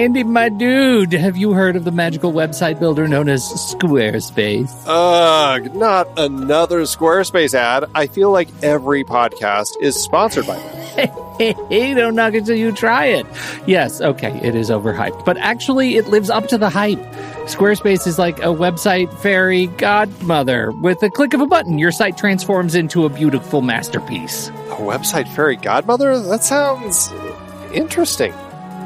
Andy, my dude, have you heard of the magical website builder known as Squarespace? Ugh, not another Squarespace ad. I feel like every podcast is sponsored by them. Hey, don't knock it till you try it. Yes, okay, it is overhyped, but actually it lives up to the hype. Squarespace is like a website fairy godmother. With a click of a button, your site transforms into a beautiful masterpiece. A website fairy godmother? That sounds interesting.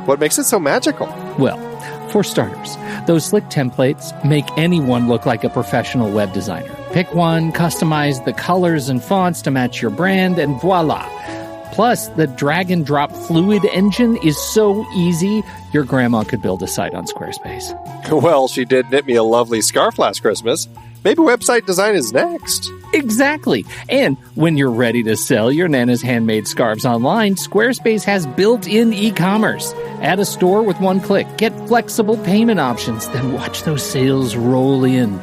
What makes it so magical? Well, for starters, those slick templates make anyone look like a professional web designer. Pick one, customize the colors and fonts to match your brand, and voila. Plus, the drag-and-drop fluid engine is so easy, your grandma could build a site on Squarespace. Well, she did knit me a lovely scarf last Christmas. Maybe website design is next. Exactly. And when you're ready to sell your Nana's handmade scarves online, Squarespace has built-in e-commerce. Add a store with one click. Get flexible payment options. Then watch those sales roll in.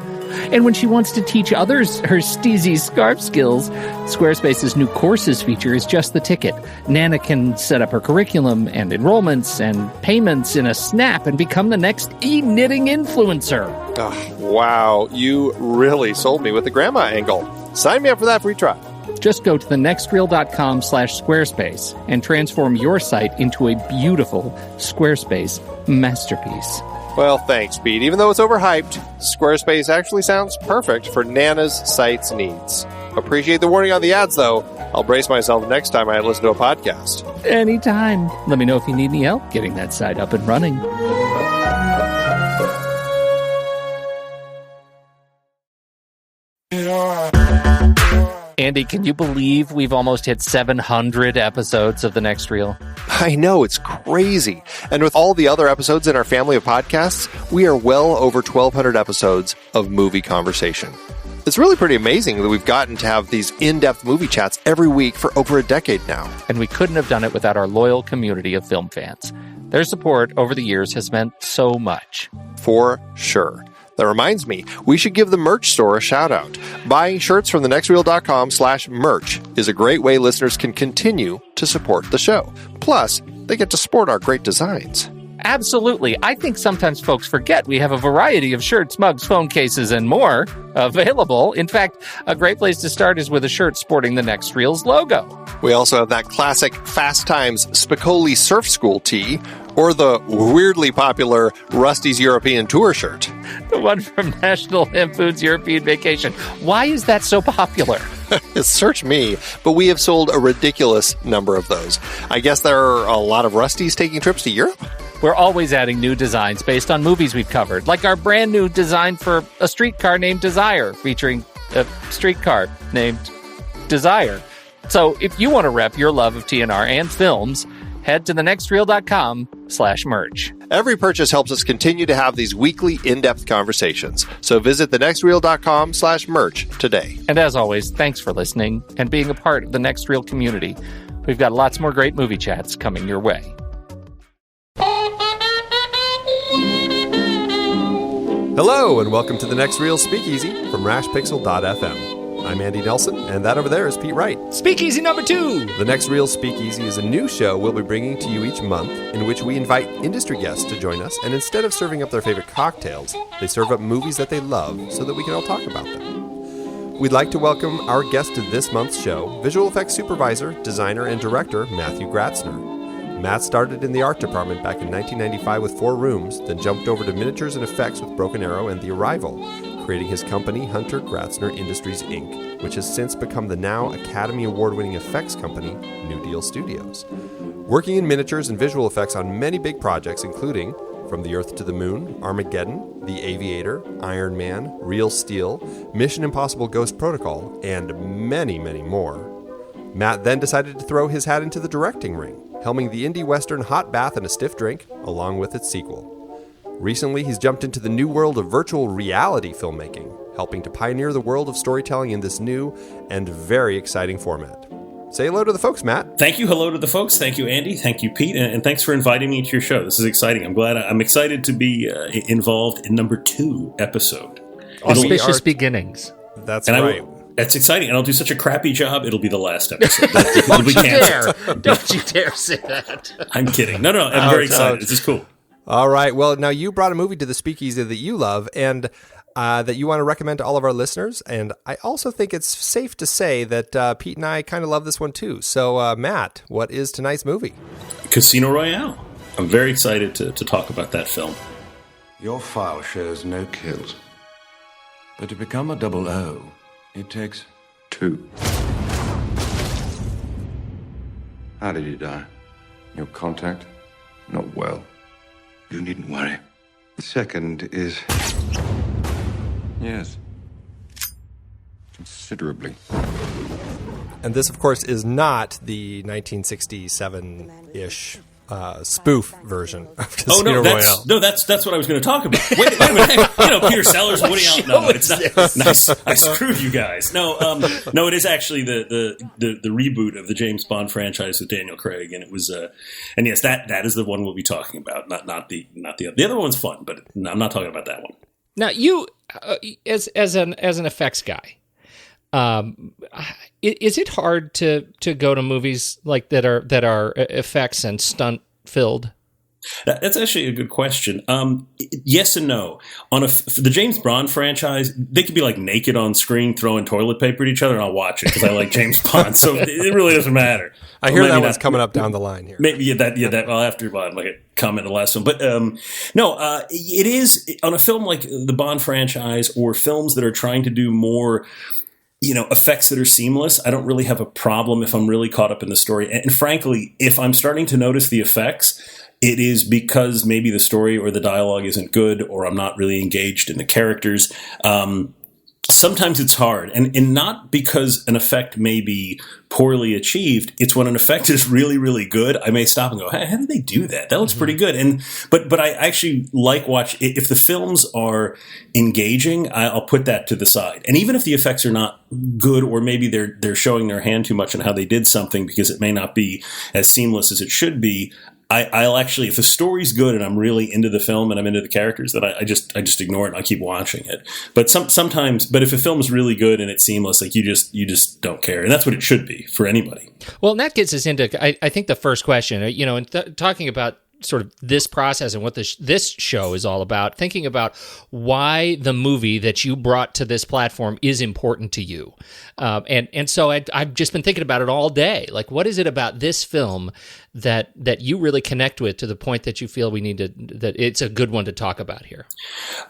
And when she wants to teach others her steezy scarf skills, Squarespace's new courses feature is just the ticket. Nana can set up her curriculum and enrollments and payments in a snap and become the next e-knitting influencer. Oh, wow, you really sold me with the grandma angle. Sign me up for that free trial. Just go to thenextreel.com/Squarespace and transform your site into a beautiful Squarespace masterpiece. Well, thanks, Pete. Even though it's overhyped, Squarespace actually sounds perfect for Nana's site's needs. Appreciate the warning on the ads, though. I'll brace myself next time I listen to a podcast. Anytime. Let me know if you need any help getting that site up and running. Andy, can you believe we've almost hit 700 episodes of The Next Reel? I know, it's crazy. And with all the other episodes in our family of podcasts, we are well over 1,200 episodes of movie conversation. It's really pretty amazing that we've gotten to have these in-depth movie chats every week for over a decade now. And we couldn't have done it without our loyal community of film fans. Their support over the years has meant so much. For sure. That reminds me, we should give the merch store a shout out. Buying shirts from thenextreel.com/merch is a great way listeners can continue to support the show. Plus, they get to sport our great designs. Absolutely. I think sometimes folks forget we have a variety of shirts, mugs, phone cases, and more available. In fact, a great place to start is with a shirt sporting the Next Reel's logo. We also have that classic Fast Times Spicoli Surf School tee, or the weirdly popular Rusty's European Tour shirt. The one from National Lampoon's European Vacation. Why is that so popular? Search me, but we have sold a ridiculous number of those. I guess there are a lot of Rustys taking trips to Europe? We're always adding new designs based on movies we've covered, like our brand new design for a streetcar named Desire, featuring a streetcar named Desire. So if you want to rep your love of TNR and films, head to thenextreel.com/merch. Every purchase helps us continue to have these weekly in-depth conversations. So visit thenextreel.com/merch today. And as always, thanks for listening and being a part of the Next Reel community. We've got lots more great movie chats coming your way. Hello, and welcome to the Next Reel Speakeasy from rashpixel.fm. I'm Andy Nelson, and that over there is Pete Wright. Speakeasy number 2! The Next Reel Speakeasy is a new show we'll be bringing to you each month, in which we invite industry guests to join us, and instead of serving up their favorite cocktails, they serve up movies that they love so that we can all talk about them. We'd like to welcome our guest to this month's show, visual effects supervisor, designer, and director Matthew Gratzner. Matt started in the art department back in 1995 with 4 Rooms, then jumped over to miniatures and effects with Broken Arrow and The Arrival, creating his company Hunter Gratzner Industries, Inc., which has since become the now Academy Award-winning effects company New Deal Studios. Working in miniatures and visual effects on many big projects, including From the Earth to the Moon, Armageddon, The Aviator, Iron Man, Real Steel, Mission Impossible Ghost Protocol, and many, many more. Matt then decided to throw his hat into the directing ring, helming the indie western Hot Bath and a Stiff Drink, along with its sequel. Recently, he's jumped into the new world of virtual reality filmmaking, helping to pioneer the world of storytelling in this new and very exciting format. Say hello to the folks, Matt. Thank you. Hello to the folks. Thank you, Andy. Thank you, Pete. And thanks for inviting me to your show. This is exciting. I'm excited to be involved in number 2 episode. Auspicious beginnings. That's right. That's exciting, and I'll do such a crappy job, it'll be the last episode. Don't you dare say that. I'm kidding. No, I'm very excited. This is cool. All right. Well, now you brought a movie to the Speakeasy that you love and that you want to recommend to all of our listeners. And I also think it's safe to say that Pete and I kind of love this one too. So, Matt, what is tonight's movie? Casino Royale. I'm very excited to talk about that film. Your file shows no kills. But to become a 00, it takes 2. How did you die? Your contact? Not well. You needn't worry. The second is... yes. Considerably. And this, of course, is not the 1967-ish spoof version of Casino Royale. That's what I was going to talk about. Wait a minute. Peter Sellers, Woody Allen. No, it's not. Yes. Nice. I screwed you guys. No, it is actually the reboot of the James Bond franchise with Daniel Craig, and it was, and yes, that is the one we'll be talking about. Not the other. The other one's fun, but I'm not talking about that one. Now, you as an effects guy. Is it hard to go to movies like that are effects and stunt filled? That's actually a good question. Yes and no. For the James Bond franchise, they could be like naked on screen throwing toilet paper at each other, and I'll watch it because I like James Bond. So it really doesn't matter. I hear that one's coming up down the line here. Maybe that. Well, after I might comment on the last one, but no. It is on a film like the Bond franchise or films that are trying to do more. Effects that are seamless. I don't really have a problem if I'm really caught up in the story. And frankly, if I'm starting to notice the effects, it is because maybe the story or the dialogue isn't good, or I'm not really engaged in the characters. Sometimes it's hard, and not because an effect may be poorly achieved. It's when an effect is really, really good, I may stop and go, hey, how did they do that? That looks pretty good. But I actually like if the films are engaging, I'll put that to the side. And even if the effects are not good, or maybe they're showing their hand too much on how they did something because it may not be as seamless as it should be, I'll actually, if the story's good and I'm really into the film and I'm into the characters, then I just ignore it and I keep watching it. But sometimes, if a film's really good and it's seamless, like you just don't care, and that's what it should be for anybody. Well, and that gets us into, I think, the first question. And talking about sort of this process and what this show is all about, thinking about why the movie that you brought to this platform is important to you. And so I've just been thinking about it all day. Like, what is it about this film that you really connect with to the point that you feel that it's a good one to talk about here?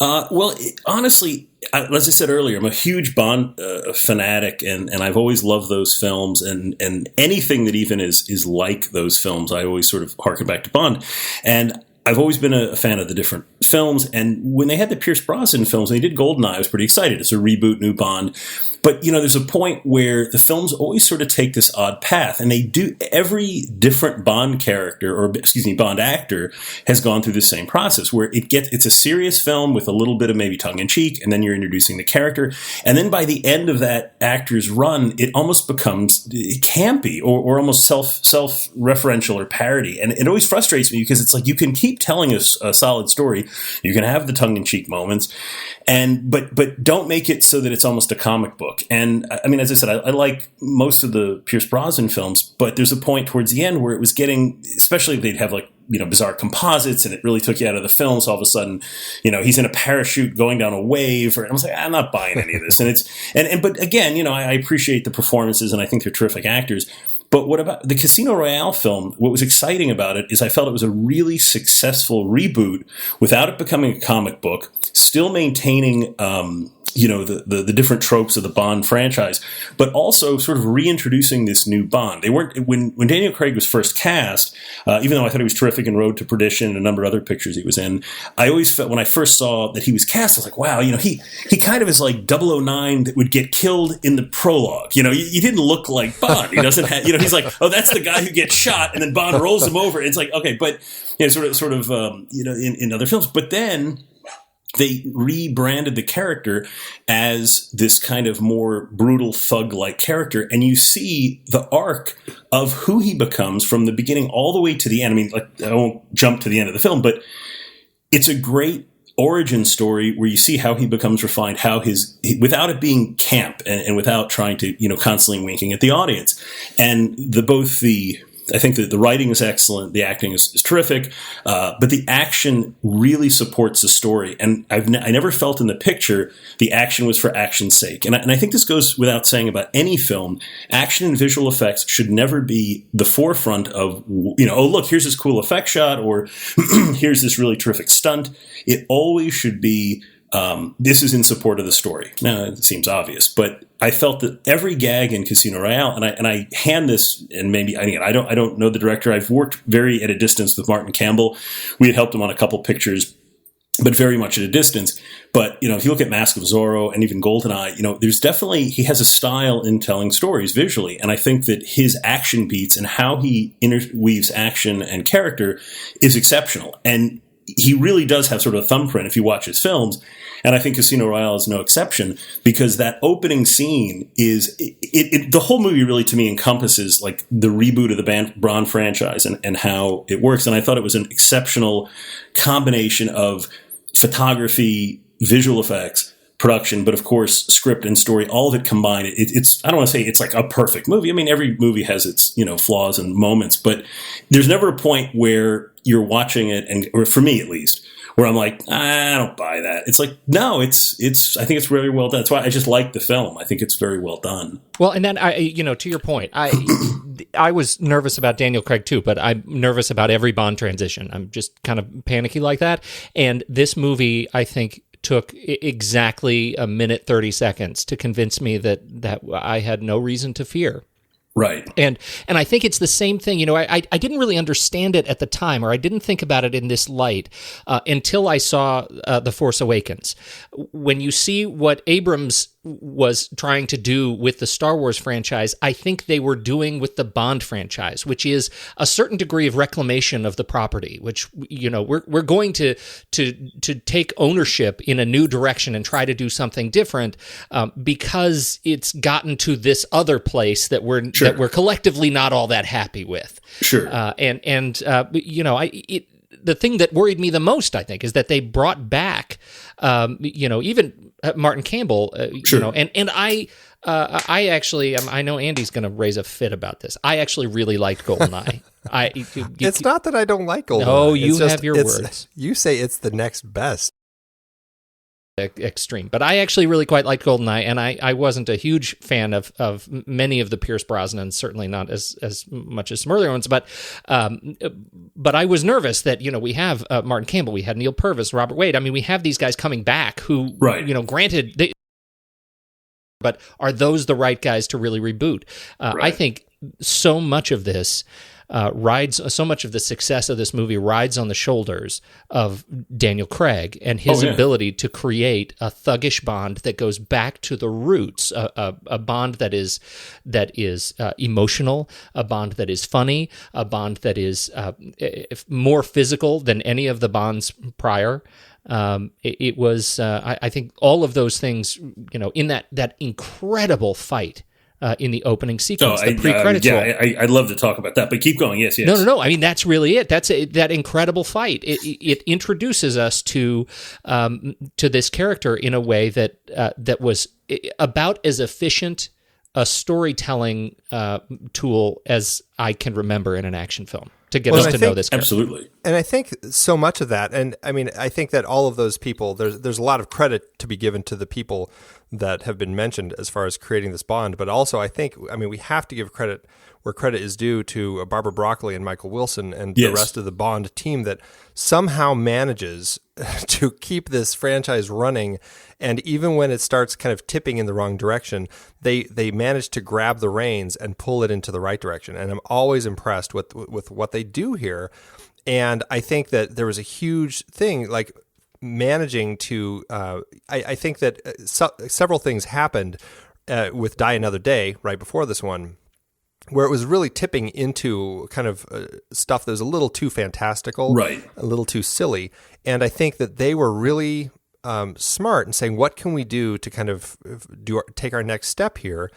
Honestly, as I said earlier, I'm a huge Bond fanatic, and I've always loved those films, and anything that even is like those films, I always sort of harken back to Bond. And I've always been a fan of the different films, and when they had the Pierce Brosnan films, and they did GoldenEye, I was pretty excited. It's a reboot, new Bond. But, there's a point where the films always sort of take this odd path, and they do. Every different Bond character, Bond actor has gone through the same process where it's a serious film with a little bit of maybe tongue-in-cheek, and then you're introducing the character. And then by the end of that actor's run, it almost becomes campy or almost self-referential or parody. And it always frustrates me because it's like you can keep telling us a solid story. You can have the tongue-in-cheek moments, but don't make it so that it's almost a comic book. And I mean, as I said, I like most of the Pierce Brosnan films, but there's a point towards the end where it was getting, especially if they'd have bizarre composites, and it really took you out of the film. So all of a sudden, he's in a parachute going down a wave, and I was like, I'm not buying any of this. But again, I appreciate the performances, and I think they're terrific actors. But what about the Casino Royale film? What was exciting about it is I felt it was a really successful reboot without it becoming a comic book, still maintaining the different tropes of the Bond franchise, but also sort of reintroducing this new Bond. They weren't when Daniel Craig was first cast, even though I thought he was terrific in Road to Perdition and a number of other pictures he was in. I always felt when I first saw that he was cast, I was like, wow, he kind of is like 009 that would get killed in the prologue. He didn't look like Bond. He doesn't have, he's like, oh, that's the guy who gets shot, and then Bond rolls him over. It's like, okay, but sort of in other films, but then they rebranded the character as this kind of more brutal thug-like character, and you see the arc of who he becomes from the beginning all the way to the end. I mean, I won't jump to the end of the film, but it's a great origin story where you see how he becomes refined, how without it being camp and without trying to, constantly winking at the audience. And both the I think that the writing is excellent, the acting is terrific, but the action really supports the story. And I never felt in the picture the action was for action's sake. And I think this goes without saying about any film. Action and visual effects should never be the forefront of, oh, look, here's this cool effect shot, or here's this really terrific stunt. It always should be, this is in support of the story. Now, it seems obvious, but I felt that every gag in Casino Royale, and I hand this, and maybe I don't know the director. I've worked very at a distance with Martin Campbell. We had helped him on a couple pictures, but very much at a distance. But if you look at Mask of Zorro and even GoldenEye, there's definitely, he has a style in telling stories visually, and I think that his action beats and how he interweaves action and character is exceptional. And he really does have sort of a thumbprint if you watch his films. And I think Casino Royale is no exception, because that opening scene is the whole movie really, to me, encompasses like the reboot of the Bond franchise and how it works. And I thought it was an exceptional combination of photography, visual effects, production, but of course, script and story, all of it combined. It's I don't want to say it's like a perfect movie. I mean, every movie has its, flaws and moments, but there's never a point where you're watching it, or for me at least, where I'm like, I don't buy that. It's like, no, it's. I think it's really well done. That's why I just like the film. I think it's very well done. Well, and then to your point, I was nervous about Daniel Craig too, but I'm nervous about every Bond transition. I'm just kind of panicky like that. And this movie, I think, took exactly a minute 30 seconds to convince me that I had no reason to fear. Right. And I think it's the same thing. I didn't really understand it at the time, or I didn't think about it in this light until I saw The Force Awakens. When you see what Abrams was trying to do with the Star Wars franchise, I think they were doing with the Bond franchise, which is a certain degree of reclamation of the property, which, we're going to take ownership in a new direction and try to do something different because it's gotten to this other place that we're collectively not all that happy with. Sure. The thing that worried me the most, I think, is that they brought back, even Martin Campbell, sure. And I actually, I know Andy's going to raise a fit about this. I actually really liked GoldenEye. It's not that I don't like GoldenEye. No, you have your words. You say it's the next best. Extreme, but I actually really quite liked GoldenEye, and I wasn't a huge fan of many of the Pierce Brosnan, certainly not as much as some earlier ones, but I was nervous that we have Martin Campbell, we had Neal Purvis, Robert Wade. I mean, we have these guys coming back who, right. Granted, but are those the right guys to really reboot? Right. I think so much of this. So much of the success of this movie rides on the shoulders of Daniel Craig and his ability to create a thuggish Bond that goes back to the roots, a Bond that is emotional, a Bond that is funny, a Bond that is more physical than any of the Bonds prior. It was, I think, all of those things, in that incredible fight. In the opening sequence, the pre-credits roll. I'd love to talk about that, but keep going. Yes. No. I mean, that's really it. That's that incredible fight. It introduces us to this character in a way that was about as efficient a storytelling tool as I can remember in an action film to get us to know this character. Absolutely. And I think so much of that, and I mean, I think that all of those people, there's a lot of credit to be given to the people that have been mentioned as far as creating this Bond, but also we have to give credit where credit is due to Barbara Broccoli and Michael Wilson and the rest of the Bond team that somehow manages to keep this franchise running. And even when it starts kind of tipping in the wrong direction, they manage to grab the reins and pull it into the right direction. And I'm always impressed with what they do here. And I think that there was a huge thing, like managing to, I think that several things happened with Die Another Day right before this one, where it was really tipping into kind of stuff that was a little too fantastical, right, a little too silly. And I think that they were really smart in saying, what can we do to kind of take our next step here?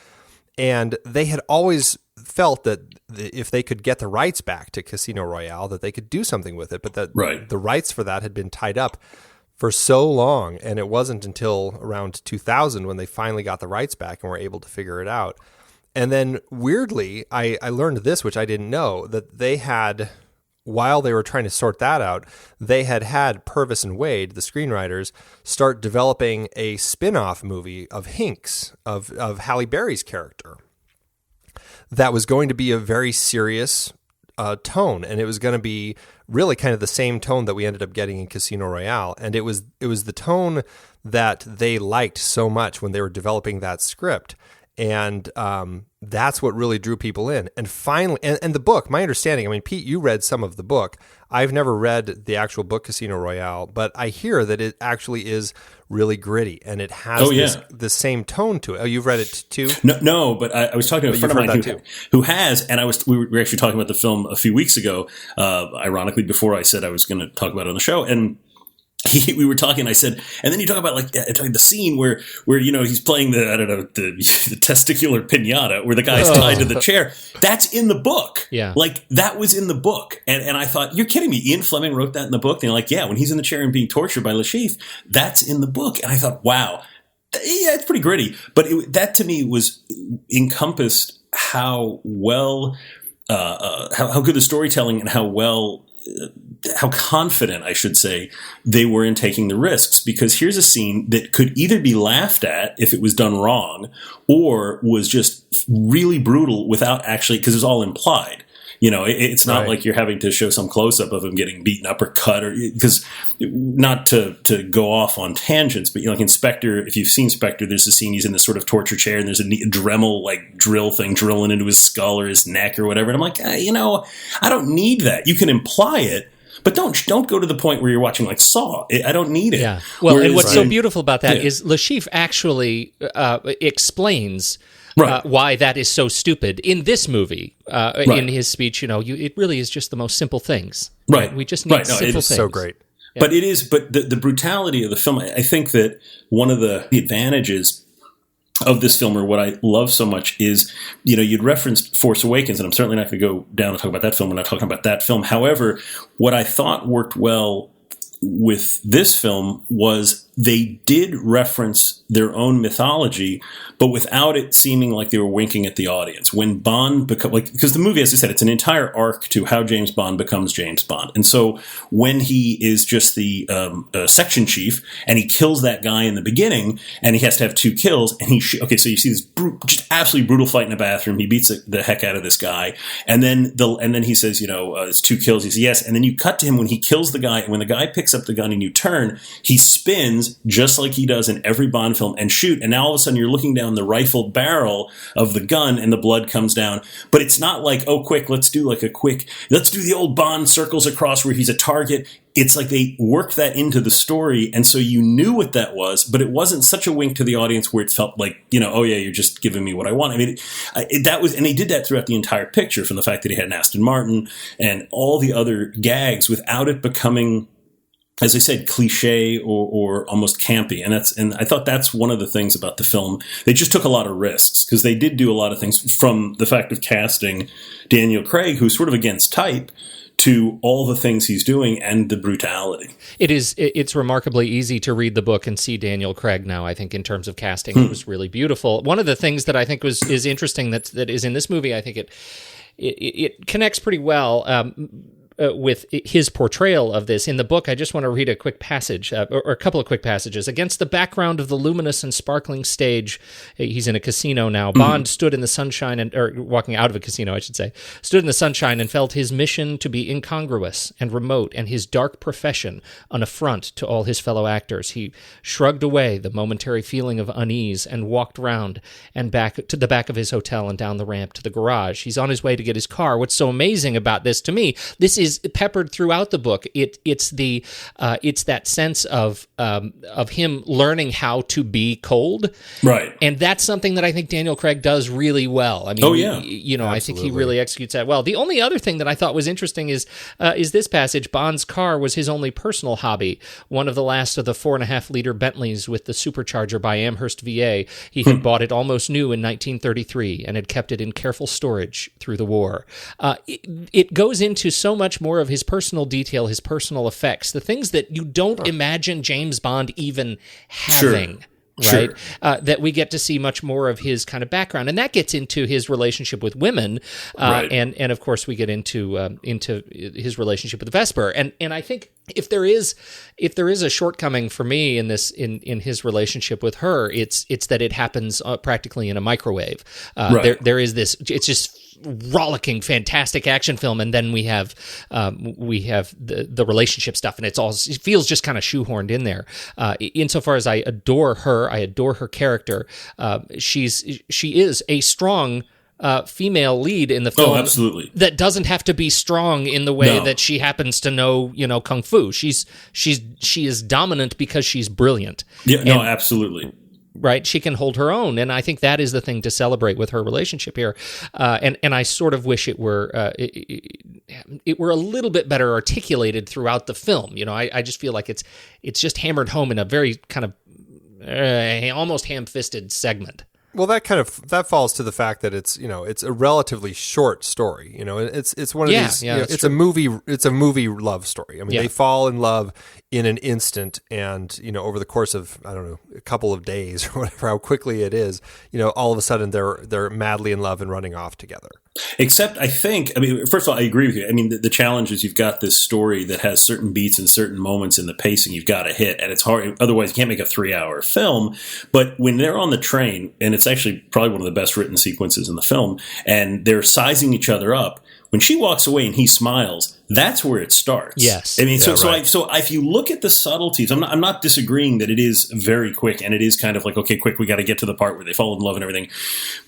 And they had always felt that if they could get the rights back to Casino Royale, that they could do something with it, but that the rights for that had been tied up for so long. And it wasn't until around 2000 when they finally got the rights back and were able to figure it out. And then weirdly, I learned this, which I didn't know, that they had, while they were trying to sort that out, they had Purvis and Wade, the screenwriters, start developing a spin-off movie of Hinks, of Halle Berry's character, that was going to be a very serious tone, and it was going to be really kind of the same tone that we ended up getting in Casino Royale. And it was the tone that they liked so much when they were developing that script. And that's what really drew people in. And finally, and the book, my understanding, I mean, Pete, you read some of the book. I've never read the actual book Casino Royale, but I hear that it actually is really gritty, and it has the same tone to it. Oh, you've read it too? No, but I was talking to a friend of mine who has, and we were actually talking about the film a few weeks ago, ironically, before I said I was going to talk about it on the show. And we were talking, I said, and then you talk about the scene where he's playing the testicular piñata where the guy's tied to the chair. That's in the book. Yeah. Like, that was in the book. And I thought, you're kidding me. Ian Fleming wrote that in the book. And like, yeah, when he's in the chair and being tortured by Lashif, that's in the book. And I thought, wow, yeah, it's pretty gritty. But that to me was encompassed how well, how good the storytelling and how confident, I should say, they were in taking the risks, because here's a scene that could either be laughed at if it was done wrong, or was just really brutal without actually, because it's all implied. It's not like you're having to show some close-up of him getting beaten up or cut, or because, not to go off on tangents, but like in Spectre, if you've seen Spectre, there's a scene he's in this sort of torture chair, and there's a Dremel like drill thing drilling into his skull or his neck or whatever. And I'm like, I don't need that. You can imply it, but don't go to the point where you're watching like Saw. I don't need it. Yeah. Well, and what's so beautiful about that is Lashif actually explains why that is so stupid in this movie. In his speech, it really is just the most simple things. Right. We just need simple things. So great. Yeah. But it is. But the brutality of the film, I think that one of the advantages of this film, or what I love so much, is, you'd referenced Force Awakens, and I'm certainly not going to go down and talk about that film. We're not talking about that film. However, what I thought worked well with this film was they did reference their own mythology, but without it seeming like they were winking at the audience. When Bond because the movie, as I said, it's an entire arc to how James Bond becomes James Bond. And so when he is just the section chief, and he kills that guy in the beginning, and he has to have 2 kills, and so you see this just absolutely brutal fight in a bathroom. He beats the heck out of this guy, and then he says, it's 2 kills. He says yes, and then you cut to him when he kills the guy, and when the guy picks up the gun and you turn, he spins just like he does in every Bond film and shoot, and now all of a sudden you're looking down the rifled barrel of the gun and the blood comes down. But it's not like, quick, let's do the old Bond circles across where he's a target. It's like they worked that into the story, and so you knew what that was, but it wasn't such a wink to the audience where it felt like, you're just giving me what I want. I mean, and they did that throughout the entire picture, from the fact that he had an Aston Martin and all the other gags, without it becoming, as I said, cliche or almost campy. And I thought that's one of the things about the film. They just took a lot of risks, because they did do a lot of things, from the fact of casting Daniel Craig, who's sort of against type, to all the things he's doing and the brutality. It's remarkably easy to read the book and see Daniel Craig now, I think, in terms of casting. It was really beautiful. One of the things that I think is interesting that is in this movie, I think it connects pretty well with his portrayal of this. In the book, I just want to read a quick passage, or a couple of quick passages. Against the background of the luminous and sparkling stage, he's in a casino now. Bond stood in the sunshine, or walking out of a casino, I should say, stood in the sunshine and felt his mission to be incongruous and remote, and his dark profession an affront to all his fellow actors. He shrugged away the momentary feeling of unease and walked round and back to the back of his hotel and down the ramp to the garage. He's on his way to get his car. What's so amazing about this, to me, this is peppered throughout the book. It's that sense of him learning how to be cold, right? And that's something that I think Daniel Craig does really well. I mean, I think he really executes that well. The only other thing that I thought was interesting is this passage. Bond's car was his only personal hobby. One of the last of the 4.5-liter Bentleys with the supercharger by Amherst, VA. He had bought it almost new in 1933 and had kept it in careful storage through the war. It goes into so much more of his personal detail, his personal effects, the things that you don't imagine James Bond even having. right? That we get to see much more of his kind of background, and that gets into his relationship with women, Right. and of course we get into his relationship with Vesper, and I think if there is a shortcoming for me in this in his relationship with her, it's that it happens practically in a microwave. Right. There is this, it's just rollicking, fantastic action film, and then we have the relationship stuff, and it feels just kind of shoehorned in there. Insofar as I adore her character. She is a strong female lead in the film. Oh, absolutely. That doesn't have to be strong in the way that she happens to know, kung fu. She is dominant because she's brilliant. Yeah, no, absolutely. Right, she can hold her own, and I think that is the thing to celebrate with her relationship here. And I sort of wish it were a little bit better articulated throughout the film. I just feel like it's just hammered home in a very kind of almost ham-fisted segment. Well, that falls to the fact that it's a relatively short story. It's one of these. It's true. It's a movie love story. I mean, they fall in love in an instant, and over the course of, I don't know, a couple of days or whatever, how quickly it is. All of a sudden they're madly in love and running off together. Except, first of all, I agree with you. I mean, the challenge is you've got this story that has certain beats and certain moments in the pacing you've got to hit, and it's hard. Otherwise, you can't make a 3-hour film. But when they're on the train, and it's actually probably one of the best written sequences in the film, and they're sizing each other up, when she walks away and he smiles, that's where it starts. Yes. I mean, so if you look at the subtleties, I'm not disagreeing that it is very quick, and it is kind of like, okay, quick, we got to get to the part where they fall in love and everything.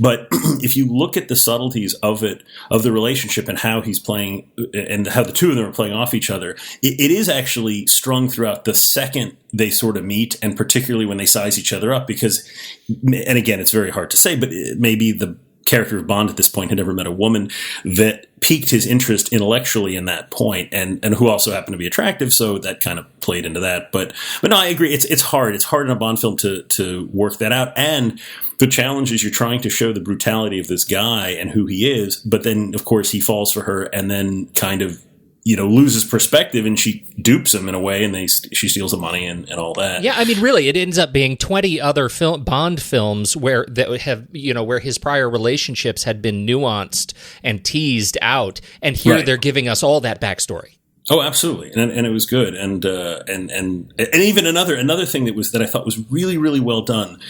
But if you look at the subtleties of the relationship and how he's playing and how the two of them are playing off each other, it is actually strung throughout the second they sort of meet, and particularly when they size each other up, because, and again, it's very hard to say, but maybe the character of Bond at this point had never met a woman that piqued his interest intellectually in that point, and who also happened to be attractive, so that kind of played into that. But no, I agree. It's hard. It's hard in a Bond film to work that out. And the challenge is you're trying to show the brutality of this guy and who he is, but then of course he falls for her and then kind of loses perspective, and she dupes him in a way, and she steals the money and all that. Yeah, I mean, really, it ends up being 20 other Bond films where his prior relationships had been nuanced and teased out, and here they're giving us all that backstory. Oh, absolutely, and it was good, and even another thing that I thought was really, really well done,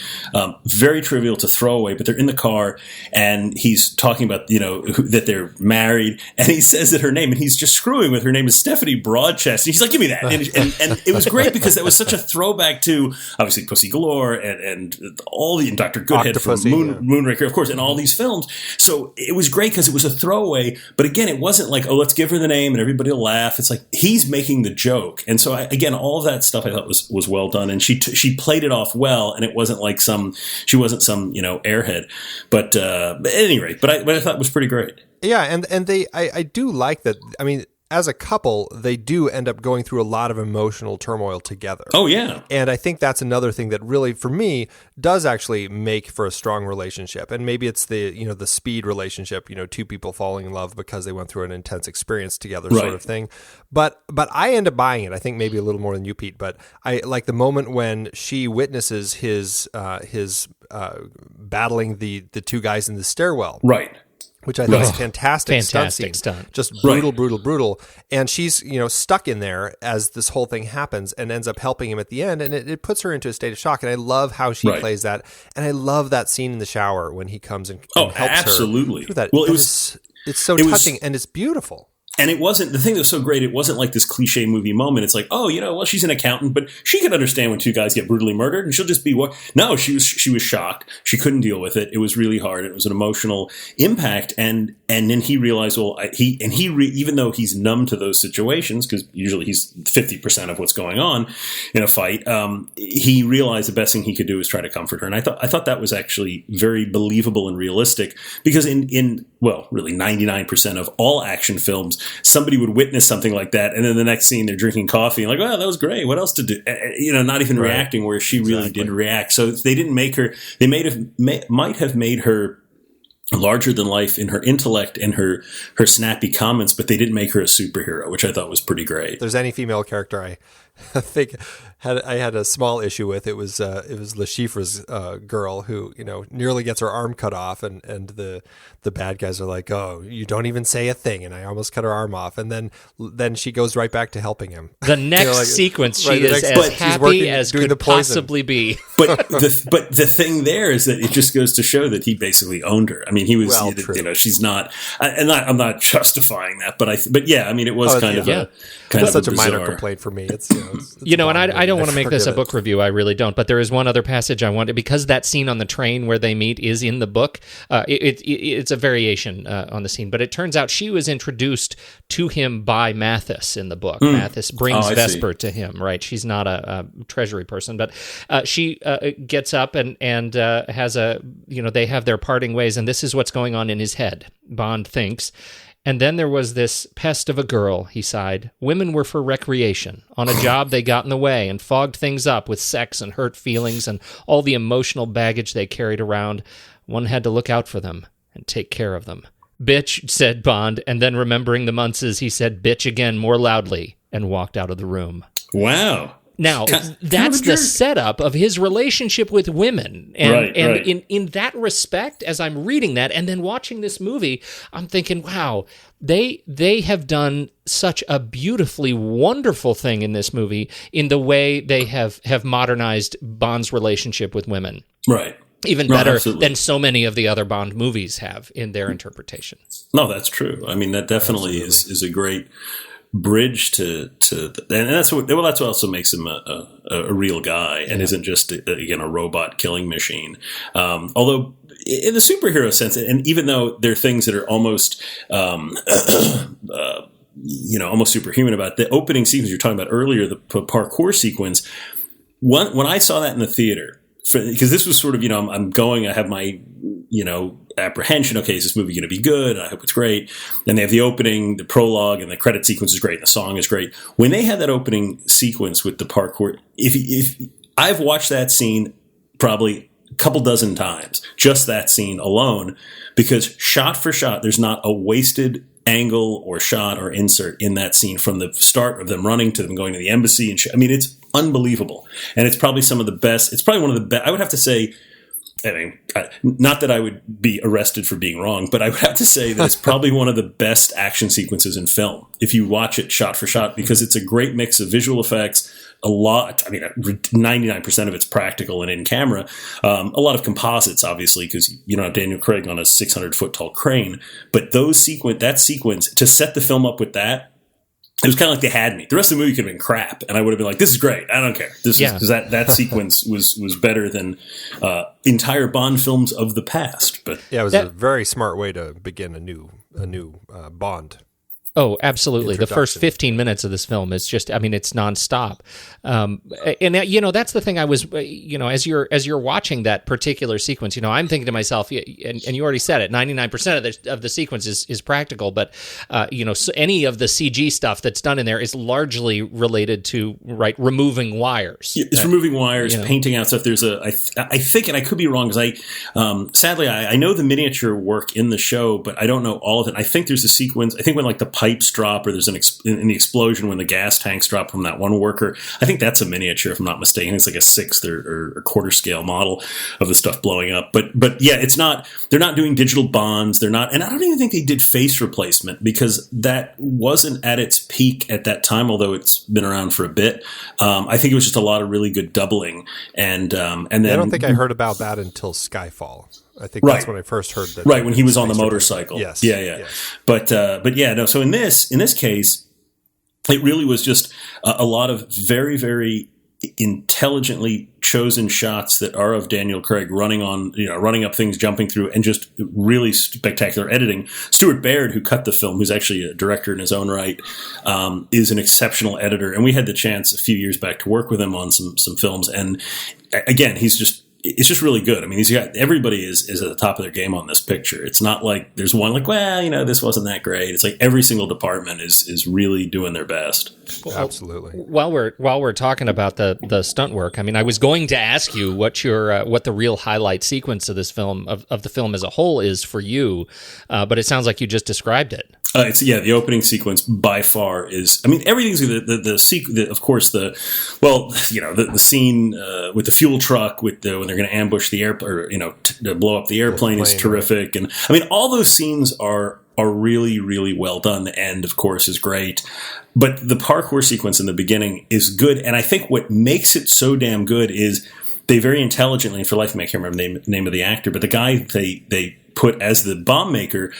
very trivial to throw away, but they're in the car and he's talking about that they're married, and he says that her name, and he's just screwing with her name is Stephanie Broadchest, and he's like, give me that, and it was great because that was such a throwback to obviously Pussy Galore and all the Dr. Goodhead from Moonraker, of course, and all these films. So it was great because it was a throwaway, but again, it wasn't like, oh, let's give her the name and everybody will laugh. It's like he's making the joke, and so again, all of that stuff I thought was well done, and she played it off well, and it wasn't like she wasn't some airhead, but at any rate, but I thought it was pretty great. Yeah, and I do like that. I mean, as a couple, they do end up going through a lot of emotional turmoil together. Oh, yeah. And I think that's another thing that really, for me, does actually make for a strong relationship. And maybe it's the speed relationship, two people falling in love because they went through an intense experience together sort of thing. But I end up buying it. I think maybe a little more than you, Pete. But I like the moment when she witnesses his battling the two guys in the stairwell. Right. Which I think is a fantastic stunt scene. Just brutal. And she's, stuck in there as this whole thing happens and ends up helping him at the end. And it puts her into a state of shock. And I love how she plays that. And I love that scene in the shower when he comes and helps absolutely. her. Through that. Well, it's so touching and it's beautiful. And it wasn't, the thing that was so great, it wasn't like this cliche movie moment. It's like, oh, well, she's an accountant, but she can understand when two guys get brutally murdered, and she'll just be what? No, she was shocked. She couldn't deal with it. It was really hard. It was an emotional impact. And then he realized, well, even though he's numb to those situations, because usually he's 50% of what's going on in a fight, he realized the best thing he could do was try to comfort her. And I thought that was actually very believable and realistic, because in really 99% of all action films, somebody would witness something like that, and then the next scene they're drinking coffee and like, well, that was great. What else to do? Not even reacting, where she really did react. So they didn't make her. They might have made her larger than life in her intellect and her snappy comments, but they didn't make her a superhero, which I thought was pretty great. If there's any female character I I had a small issue with. It was Le Chiffre's girl who, nearly gets her arm cut off, and the bad guys are like, "Oh, you don't even say a thing," and I almost cut her arm off, and then she goes right back to helping him. The next sequence, she is as happy as could possibly be. But the thing there is that it just goes to show that he basically owned her. I mean, he was, she's not, and I'm not justifying that, but yeah, I mean, it was That's such a minor complaint for me. It's and I don't want to make this a book review. I really don't. But there is one other passage I wanted, because that scene on the train where they meet is in the book. It's a variation on the scene, but it turns out she was introduced to him by Mathis in the book. Mathis brings Vesper to him, right? She's not a treasury person, but she gets up and has they have their parting ways, and this is what's going on in his head, Bond thinks. And then there was this pest of a girl, he sighed. Women were for recreation. On a job, they got in the way and fogged things up with sex and hurt feelings and all the emotional baggage they carried around. One had to look out for them and take care of them. Bitch, said Bond, and then remembering the Munces, he said bitch again more loudly and walked out of the room. Wow. Now, that's the setup of his relationship with women. And, right. In that respect, as I'm reading that and then watching this movie, I'm thinking, wow, they have done such a beautifully wonderful thing in this movie in the way they have modernized Bond's relationship with women. Right. Even better than so many of the other Bond movies have in their interpretation. No, that's true. I mean, that definitely is a great bridge to and that's what also makes him a real guy and isn't just a robot killing machine. Although in the superhero sense, and even though there are things that are almost almost superhuman about the opening sequence you're talking about earlier, the parkour sequence. When I saw that in the theater, because this was sort of, I have my, apprehension. Okay, is this movie going to be good? I hope it's great. And they have the opening, the prologue, and the credit sequence is great. And the song is great. When they had that opening sequence with the parkour, if I've watched that scene probably a couple dozen times, just that scene alone, because shot for shot, there's not a wasted angle or shot or insert in that scene from the start of them running to them going to the embassy. And it's unbelievable. And it's probably some of the best. It's probably one of the best. I would have to say, not that I would be arrested for being wrong, but I would have to say that it's probably one of the best action sequences in film if you watch it shot for shot, because it's a great mix of visual effects, 99% of it's practical and in camera, a lot of composites, obviously, because you don't have Daniel Craig on a 600-foot tall crane, but that sequence, to set the film up with that, it was kind of like they had me. The rest of the movie could have been crap, and I would have been like, "This is great. I don't care." Because that sequence was better than entire Bond films of the past. But yeah, it was a very smart way to begin a new Bond. Oh, absolutely. The first 15 minutes of this film is just, it's nonstop. And that's the thing I was, as you're watching that particular sequence, I'm thinking to myself, and you already said it, 99% of the sequence is practical, but, so any of the CG stuff that's done in there is largely related to, removing wires. It's removing wires, painting out stuff. There's I think, and I could be wrong, because sadly, I know the miniature work in the show, but I don't know all of it. I think there's a sequence, when the pipes drop, or there's in the explosion when the gas tanks drop from that one worker. I think that's a miniature, if I'm not mistaken. It's like a 1/6 or quarter scale model of the stuff blowing up. But yeah, it's not. They're not doing digital Bonds. They're not, and I don't even think they did face replacement, because that wasn't at its peak at that time. Although it's been around for a bit. I think it was just a lot of really good doubling, and then I don't think I heard about that until Skyfall. I think that's when I first heard that. Right, when he was on the motorcycle. Yes. Yeah. Yes. But yeah, no. So in this case, it really was just a lot of very, very intelligently chosen shots that are of Daniel Craig running up things, jumping through, and just really spectacular editing. Stuart Baird, who cut the film, who's actually a director in his own right, is an exceptional editor. And we had the chance a few years back to work with him on some films. And again, it's just really good. Everybody is at the top of their game on this picture. It's not like there's one this wasn't that great. It's like every single department is really doing their best. Well, absolutely. While we're talking about the stunt work, I was going to ask you what the real highlight sequence of this film of the film as a whole is for you, but it sounds like you just described it. The opening sequence by far is. I mean, everything's of course the scene with the fuel truck when they're going to ambush the airplane, or to blow up the airplane is terrific, and I mean all those scenes are really, really well done. The end, of course, is great, but the parkour sequence in the beginning is good, and I think what makes it so damn good is they very intelligently, for life of me, I can't remember the name of the actor, but the guy they put as the bomb maker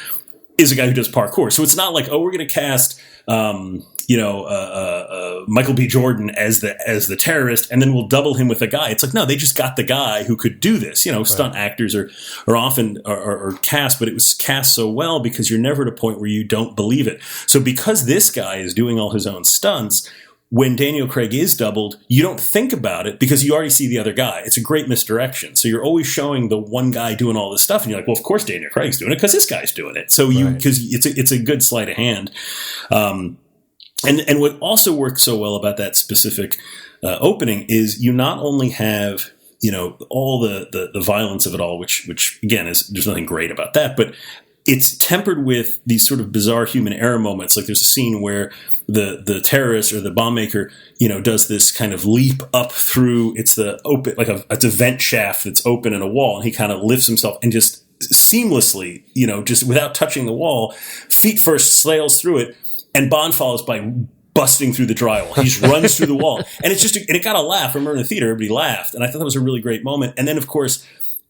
is a guy who does parkour. So it's not like, we're going to cast, Michael B. Jordan as the terrorist, and then we'll double him with a guy. It's like, no, they just got the guy who could do this. Stunt actors are often are cast, but it was cast so well because you're never at a point where you don't believe it. So because this guy is doing all his own stunts, when Daniel Craig is doubled, you don't think about it because you already see the other guy. It's a great misdirection. So you're always showing the one guy doing all this stuff, and you're like, well, of course Daniel Craig's doing it because this guy's doing it. So because it's a good sleight of hand. And what also works so well about that specific opening is you not only have all the violence of it all, which again there's nothing great about that, but it's tempered with these sort of bizarre human error moments. Like there's a scene where the terrorist or the bomb maker, does this kind of leap up through, it's it's a vent shaft that's open in a wall, and he kind of lifts himself and just seamlessly, just without touching the wall, feet first sails through it, and Bond follows by busting through the drywall. He just runs through the wall, and it got a laugh. I remember in the theater, everybody laughed, and I thought that was a really great moment. And then, of course,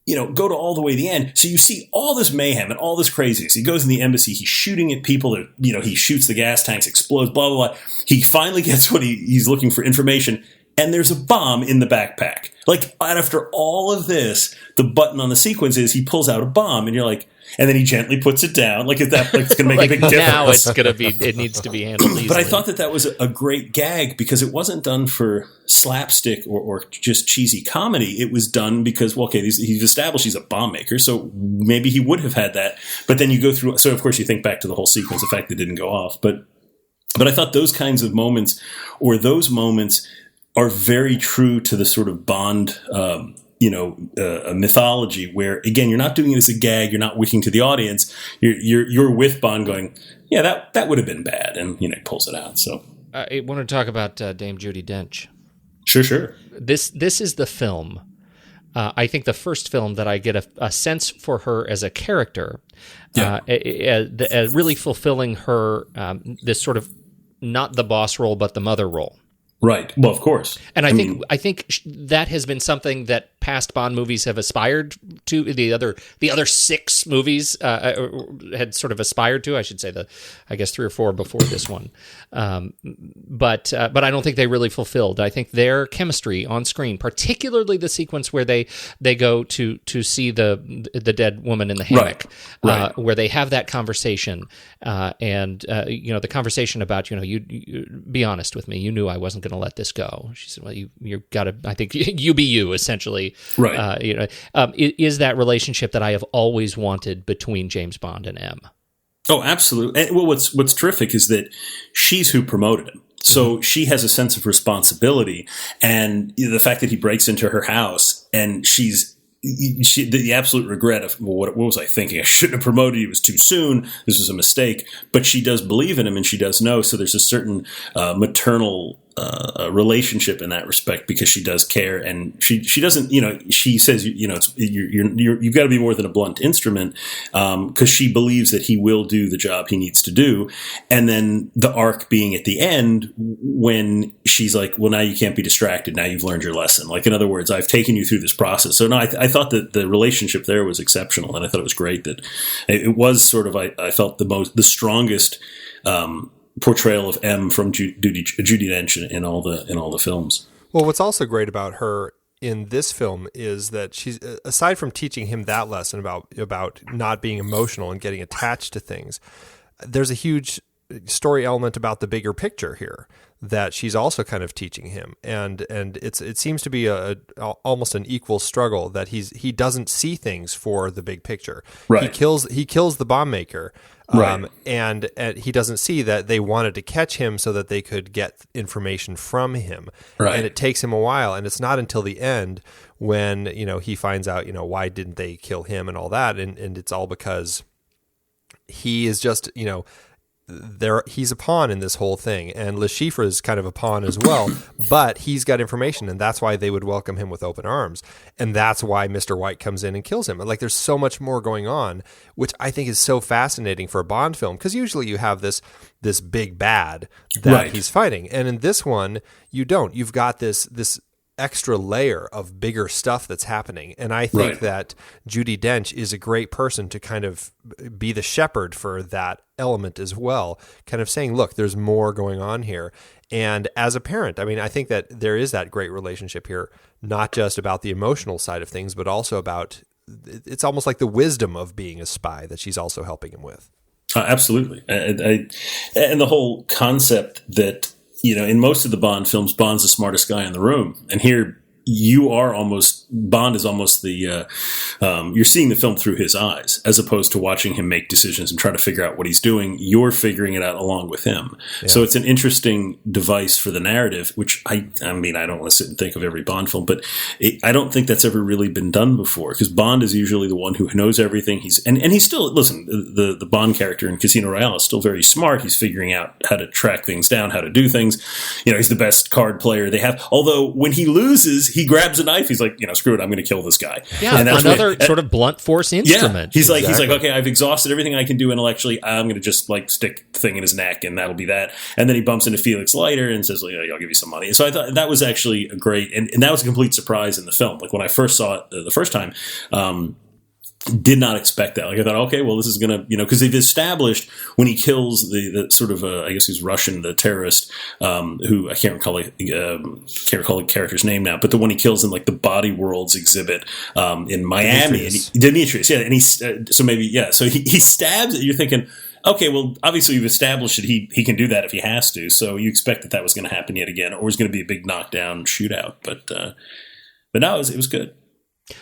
go to all the way to the end. So you see all this mayhem and all this craziness. He goes in the embassy. He's shooting at people. That, he shoots the gas tanks, explodes, blah, blah, blah. He finally gets what he's looking for, information. And there's a bomb in the backpack. Like, after all of this, the button on the sequence is he pulls out a bomb, and you're like, and then he gently puts it down. Like, is that it's going to make a big difference? Now it needs to be handled easily. But I thought that was a great gag because it wasn't done for slapstick or just cheesy comedy. It was done because, he's established he's a bomb maker, so maybe he would have had that. But then you go through, so of course you think back to the whole sequence, the fact that it didn't go off. But I thought those kinds of moments, or those moments, are very true to the sort of Bond, mythology where, again, you're not doing it as a gag. You're not winking to the audience. You're with Bond going, yeah, that would have been bad. And, he pulls it out. So I want to talk about Dame Judy Dench. Sure. This is the film. I think the first film that I get a sense for her as a character, really fulfilling her, this sort of not the boss role, but the mother role. Right. Well, of course. And I think that has been something that past Bond movies have aspired to. The other 6 movies had sort of aspired to. I should say 3 or 4 before this one. But I don't think they really fulfilled. I think their chemistry on screen, particularly the sequence where they go to see the dead woman in the hammock, right. Where they have that conversation, and the conversation about you be honest with me. You knew I wasn't going to let this go. She said, well, you got to, I think you be you, essentially. Right. Is that relationship that I have always wanted between James Bond and M. Oh, absolutely. And, well, what's terrific is that she's who promoted him. So she has a sense of responsibility, and the fact that he breaks into her house and the absolute regret of, well, what was I thinking? I shouldn't have promoted you. It was too soon. This was a mistake. But she does believe in him, and she does know. So there's a certain maternal relationship in that respect because she does care, and she doesn't. She says, you've got to be more than a blunt instrument, because she believes that he will do the job he needs to do. And then the arc being at the end when she's like, well, now you can't be distracted. Now you've learned your lesson. Like, in other words, I've taken you through this process. So no, I thought that the relationship there was exceptional, and I thought it was great that it was sort of, I felt the strongest portrayal of M from Judy Dench in all the films. Well, what's also great about her in this film is that she's, aside from teaching him that lesson about not being emotional and getting attached to things, there's a huge story element about the bigger picture here that she's also kind of teaching him, and it seems to be almost an equal struggle that he doesn't see things for the big picture. Right. He kills the bomb maker. Right. And he doesn't see that they wanted to catch him so that they could get information from him. Right. And it takes him a while, and it's not until the end when, he finds out, why didn't they kill him and all that, and it's all because he is just, he's a pawn in this whole thing, and Le Chiffre is kind of a pawn as well, but he's got information, and that's why they would welcome him with open arms, and that's why Mr. White comes in and kills him. And like, there's so much more going on, which I think is so fascinating for a Bond film, because usually you have this big bad that he's fighting, and in this one you don't. You've got this extra layer of bigger stuff that's happening. And I think that Judi Dench is a great person to kind of be the shepherd for that element as well, kind of saying, look, there's more going on here. And as a parent, I mean, I think that there is that great relationship here, not just about the emotional side of things, but also about, it's almost like the wisdom of being a spy that she's also helping him with. Absolutely. And the whole concept that, in most of the Bond films, Bond's the smartest guy in the room. And here Bond is almost you're seeing the film through his eyes, as opposed to watching him make decisions and try to figure out what he's doing. You're figuring it out along with him. Yeah. So it's an interesting device for the narrative, which I mean, I don't want to sit and think of every Bond film, but I don't think that's ever really been done before, because Bond is usually the one who knows everything. He's still, listen, the Bond character in Casino Royale is still very smart. He's figuring out how to track things down, how to do things. He's the best card player they have. Although when he loses, he grabs a knife. He's like, screw it, I'm going to kill this guy. Yeah, and another sort of blunt force instrument. Yeah. He's like, okay, I've exhausted everything I can do intellectually. I'm going to just like stick the thing in his neck, and that'll be that. And then he bumps into Felix Leiter and says, I'll give you some money. So I thought that was actually a great, and that was a complete surprise in the film. Like when I first saw it the first time, did not expect that. Like I thought, okay, well, this is going to, because they've established when he kills the sort of, I guess he's Russian, the terrorist, who I can't recall the character's name now, but the one he kills in like the Body Worlds exhibit in Miami. Demetrius, yeah. And so he stabs it. You're thinking, okay, well, obviously you've established that he can do that if he has to. So you expect that was going to happen yet again, or it's going to be a big knockdown shootout. But no, it was good.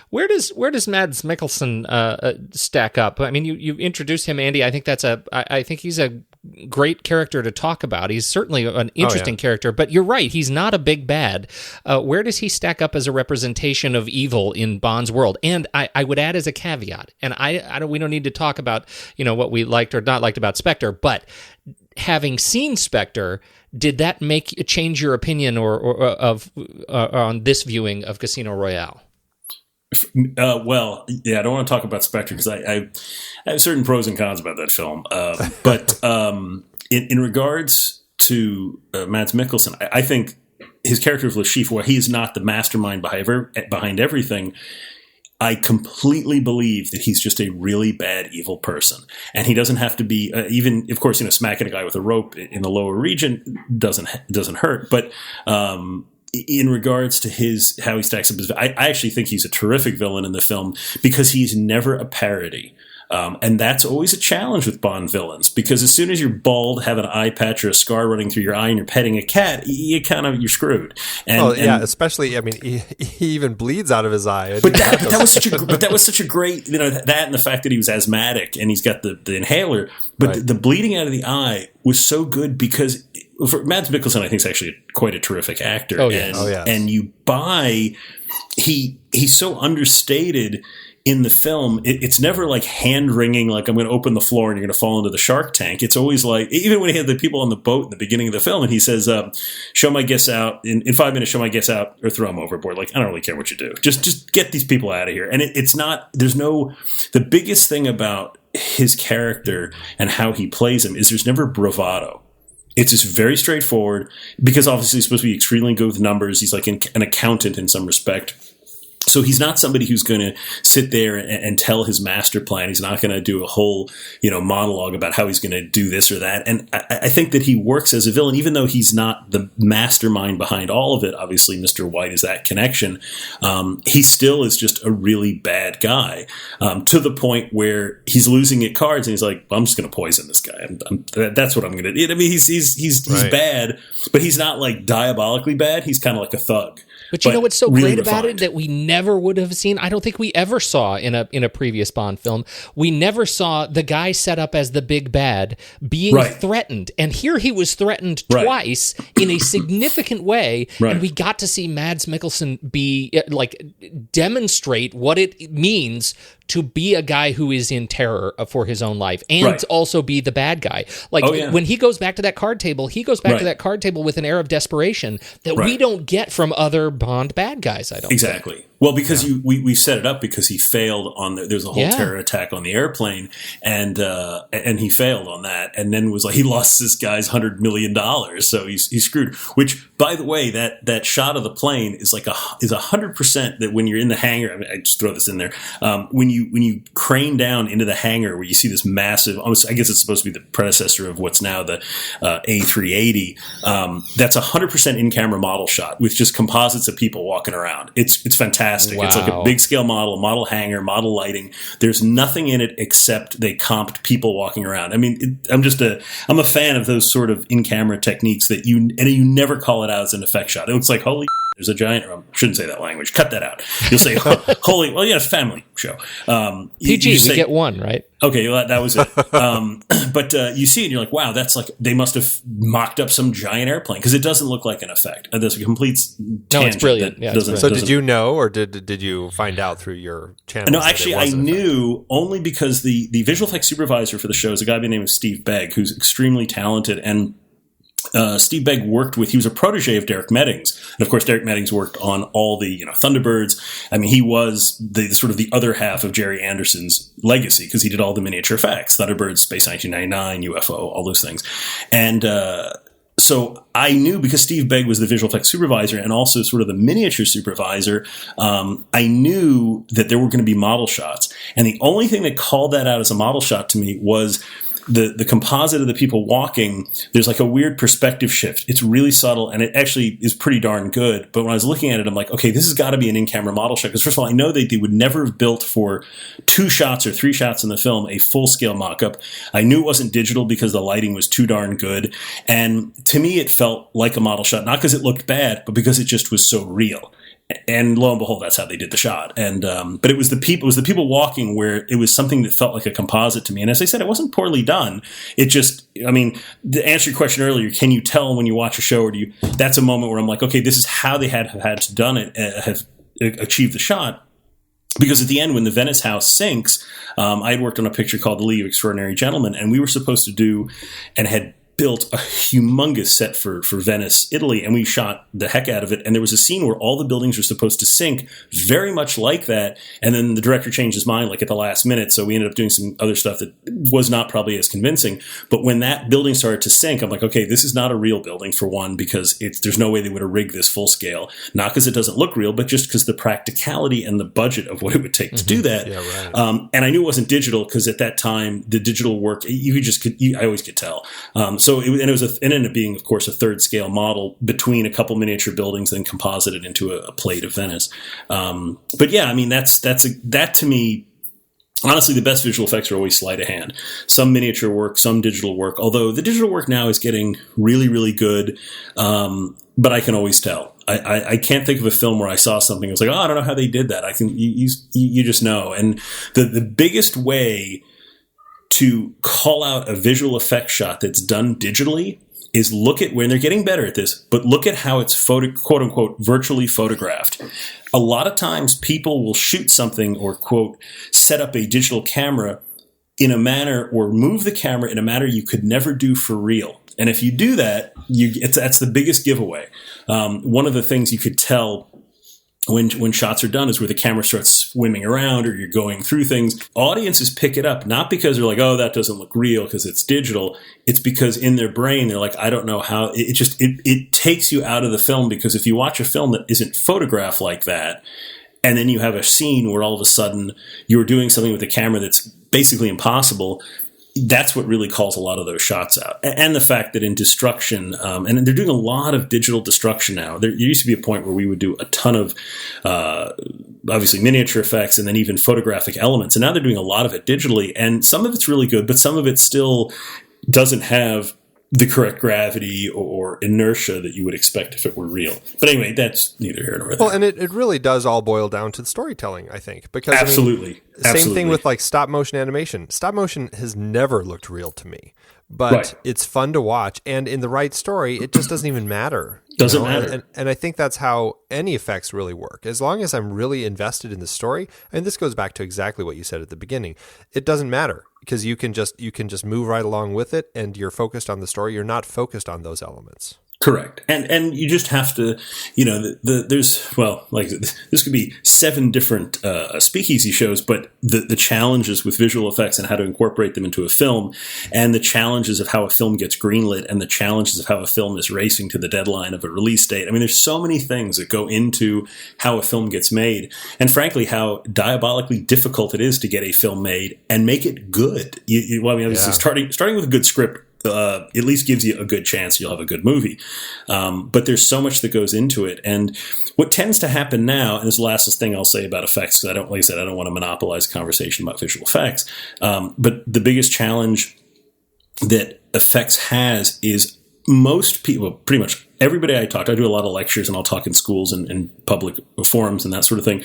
Where does Mads Mikkelsen stack up? I mean, you introduced him, Andy. I think I think he's a great character to talk about. He's certainly an interesting character, but you're right. He's not a big bad. Where does he stack up as a representation of evil in Bond's world? And I would add as a caveat, and we don't need to talk about what we liked or not liked about Spectre, but having seen Spectre, did that change your opinion on this viewing of Casino Royale? Well, yeah, I don't want to talk about Spectre because I have certain pros and cons about that film. But in regards to Mads Mikkelsen, I think his character of Le Chiffre, while he is not the mastermind behind everything, I completely believe that he's just a really bad, evil person. And he doesn't have to be, even, of course, smacking a guy with a rope in the lower region doesn't hurt. But in regards to how he stacks up I actually think he's a terrific villain in the film because he's never a parody. And that's always a challenge with Bond villains, because as soon as you're bald, have an eye patch or a scar running through your eye, and you're petting a cat, you're screwed. Especially, I mean, he even bleeds out of his eye. But that was such a great, that and the fact that he was asthmatic and he's got the inhaler, but the bleeding out of the eye was so good because for Mads Mikkelsen, I think is actually quite a terrific actor. And you buy, he's so understated in the film. It's never like hand-wringing, like I'm going to open the floor and you're going to fall into the shark tank. It's always like, even when he had the people on the boat at the beginning of the film and he says, show my guests out, in 5 minutes, show my guests out or throw them overboard. Like, I don't really care what you do. Just get these people out of here. And the biggest thing about his character and how he plays him is there's never bravado. It's just very straightforward because obviously he's supposed to be extremely good with numbers. He's like an accountant in some respect. So he's not somebody who's going to sit there and tell his master plan. He's not going to do a whole, monologue about how he's going to do this or that. And I think that he works as a villain, even though he's not the mastermind behind all of it. Obviously, Mr. White is that connection. He still is just a really bad guy, to the point where he's losing at cards and he's like, I'm just going to poison this guy. That's what I'm going to do. I mean, he's bad, but he's not like diabolically bad. He's kind of like a thug. But you know what's so really great about it that we never would have seen? I don't think we ever saw in a previous Bond film. We never saw the guy set up as the big bad being threatened. And here he was threatened twice in a significant way. Right. And we got to see Mads Mikkelsen demonstrate what it means to be a guy who is in terror for his own life and also be the bad guy. Like when he goes back to that card table, he goes back to that card table with an air of desperation that we don't get from other Bond bad guys, I don't think. Well, because we set it up because he failed on there's a whole terror attack on the airplane, and he failed on that, and then was like he lost this guy's $100 million, so he's screwed. Which, by the way, that shot of the plane is like is 100% that when you're in the hangar. I mean, I just throw this in there. When you crane down into the hangar where you see this massive, I guess it's supposed to be the predecessor of what's now the A380. That's 100% in camera model shot with just composites of people walking around. It's fantastic. Wow. It's like a big scale model hangar, model lighting. There's nothing in it except they comped people walking around. I mean, I'm a fan of those sort of in camera techniques that you never call it out as an effect shot. It looks like holy. There's a giant. I shouldn't say that language. Cut that out. You'll say, "Holy!" Well, yeah, it's a family show. PG. You get one, right? Okay, well, that was it. But you see it, and you're like, "Wow, that's like they must have mocked up some giant airplane," because it doesn't look like an effect. There's a complete tangent. No, it's brilliant. Yeah, it's brilliant. So, did you know, or did you find out through your channel? No, actually, I knew only because the visual effects supervisor for the show is a guy by the name of Steve Begg, who's extremely talented and. Steve Begg he was a protege of Derek Meddings. And of course, Derek Meddings worked on all the, Thunderbirds. I mean, he was the sort of the other half of Jerry Anderson's legacy because he did all the miniature effects, Thunderbirds, Space 1999, UFO, all those things. And, so I knew because Steve Begg was the visual effects supervisor and also sort of the miniature supervisor, I knew that there were going to be model shots. And the only thing that called that out as a model shot to me was the composite of the people walking. There's like a weird perspective shift. It's really subtle, and it actually is pretty darn good. But when I was looking at it, I'm like, okay, this has got to be an in-camera model shot. Because first of all, I know they would never have built for 2 shots or 3 shots in the film a full-scale mock-up. I knew it wasn't digital because the lighting was too darn good. And to me, it felt like a model shot, not because it looked bad, but because it just was so real. And lo and behold, that's how they did the shot. And but it was the people walking where it was something that felt like a composite to me. And as I said, it wasn't poorly done. It just, I mean, to answer your question earlier, can you tell when you watch a show, or that's a moment where I'm like, okay, this is how they had to done it, have achieved the shot. Because at the end, when the Venice house sinks, I had worked on a picture called The League of Extraordinary Gentlemen, and we were supposed to do and had built a humongous set for Venice, Italy, and we shot the heck out of it. And there was a scene where all the buildings were supposed to sink, very much like that. And then the director changed his mind like at the last minute. So we ended up doing some other stuff that was not probably as convincing. But when that building started to sink, I'm like, okay, this is not a real building for one, because there's no way they would have rigged this full scale. Not because it doesn't look real, but just because the practicality and the budget of what it would take to do that. Yeah, right. And I knew it wasn't digital because at that time, the digital work, I always could tell. So it ended up being, of course, a 3rd scale model between a couple miniature buildings, then composited into a plate of Venice. But yeah, I mean, that to me, honestly, the best visual effects are always sleight of hand. Some miniature work, some digital work, although the digital work now is getting really, really good. But I can always tell. I can't think of a film where I saw something. I was like, oh, I don't know how they did that. You just know. And the biggest way to call out a visual effect shot that's done digitally is look at when they're getting better at this, but look at how it's quote unquote virtually photographed. A lot of times people will shoot something or quote set up a digital camera in a manner or move the camera in a manner you could never do for real. And if you do that, that's the biggest giveaway. One of the things you could tell when shots are done is where the camera starts swimming around or you're going through things. Audiences pick it up, not because they're like, oh, that doesn't look real because it's digital. It's because in their brain, they're like, I don't know how. It takes you out of the film, because if you watch a film that isn't photographed like that, and then you have a scene where all of a sudden you're doing something with a camera that's basically impossible, that's what really calls a lot of those shots out. And the fact that in Destruction, and they're doing a lot of digital destruction now. There used to be a point where we would do a ton of, obviously, miniature effects and then even photographic elements. And now they're doing a lot of it digitally. And some of it's really good, but some of it still doesn't have the correct gravity or inertia that you would expect if it were real. But anyway, that's neither here nor there. Well, and it really does all boil down to the storytelling, I think. Because Absolutely. Same thing with like stop motion animation. Stop motion has never looked real to me. but it's fun to watch. And in the right story, it just doesn't even matter. Doesn't matter. And I think that's how any effects really work. As long as I'm really invested in the story, and this goes back to exactly what you said at the beginning, it doesn't matter because you can just move right along with it, and you're focused on the story. You're not focused on those elements. Correct. And you just have to, this could be 7 different Speakeasy shows, but the challenges with visual effects and how to incorporate them into a film, and the challenges of how a film gets greenlit, and the challenges of how a film is racing to the deadline of a release date. I mean, there's so many things that go into how a film gets made, and frankly, how diabolically difficult it is to get a film made and make it good. Starting with a good script at least gives you a good chance you'll have a good movie. But there's so much that goes into it. And what tends to happen now, and this is the last thing I'll say about effects, because I don't want to monopolize a conversation about visual effects. But the biggest challenge that effects has is most people, pretty much everybody I talk to, I do a lot of lectures and I'll talk in schools and public forums and that sort of thing.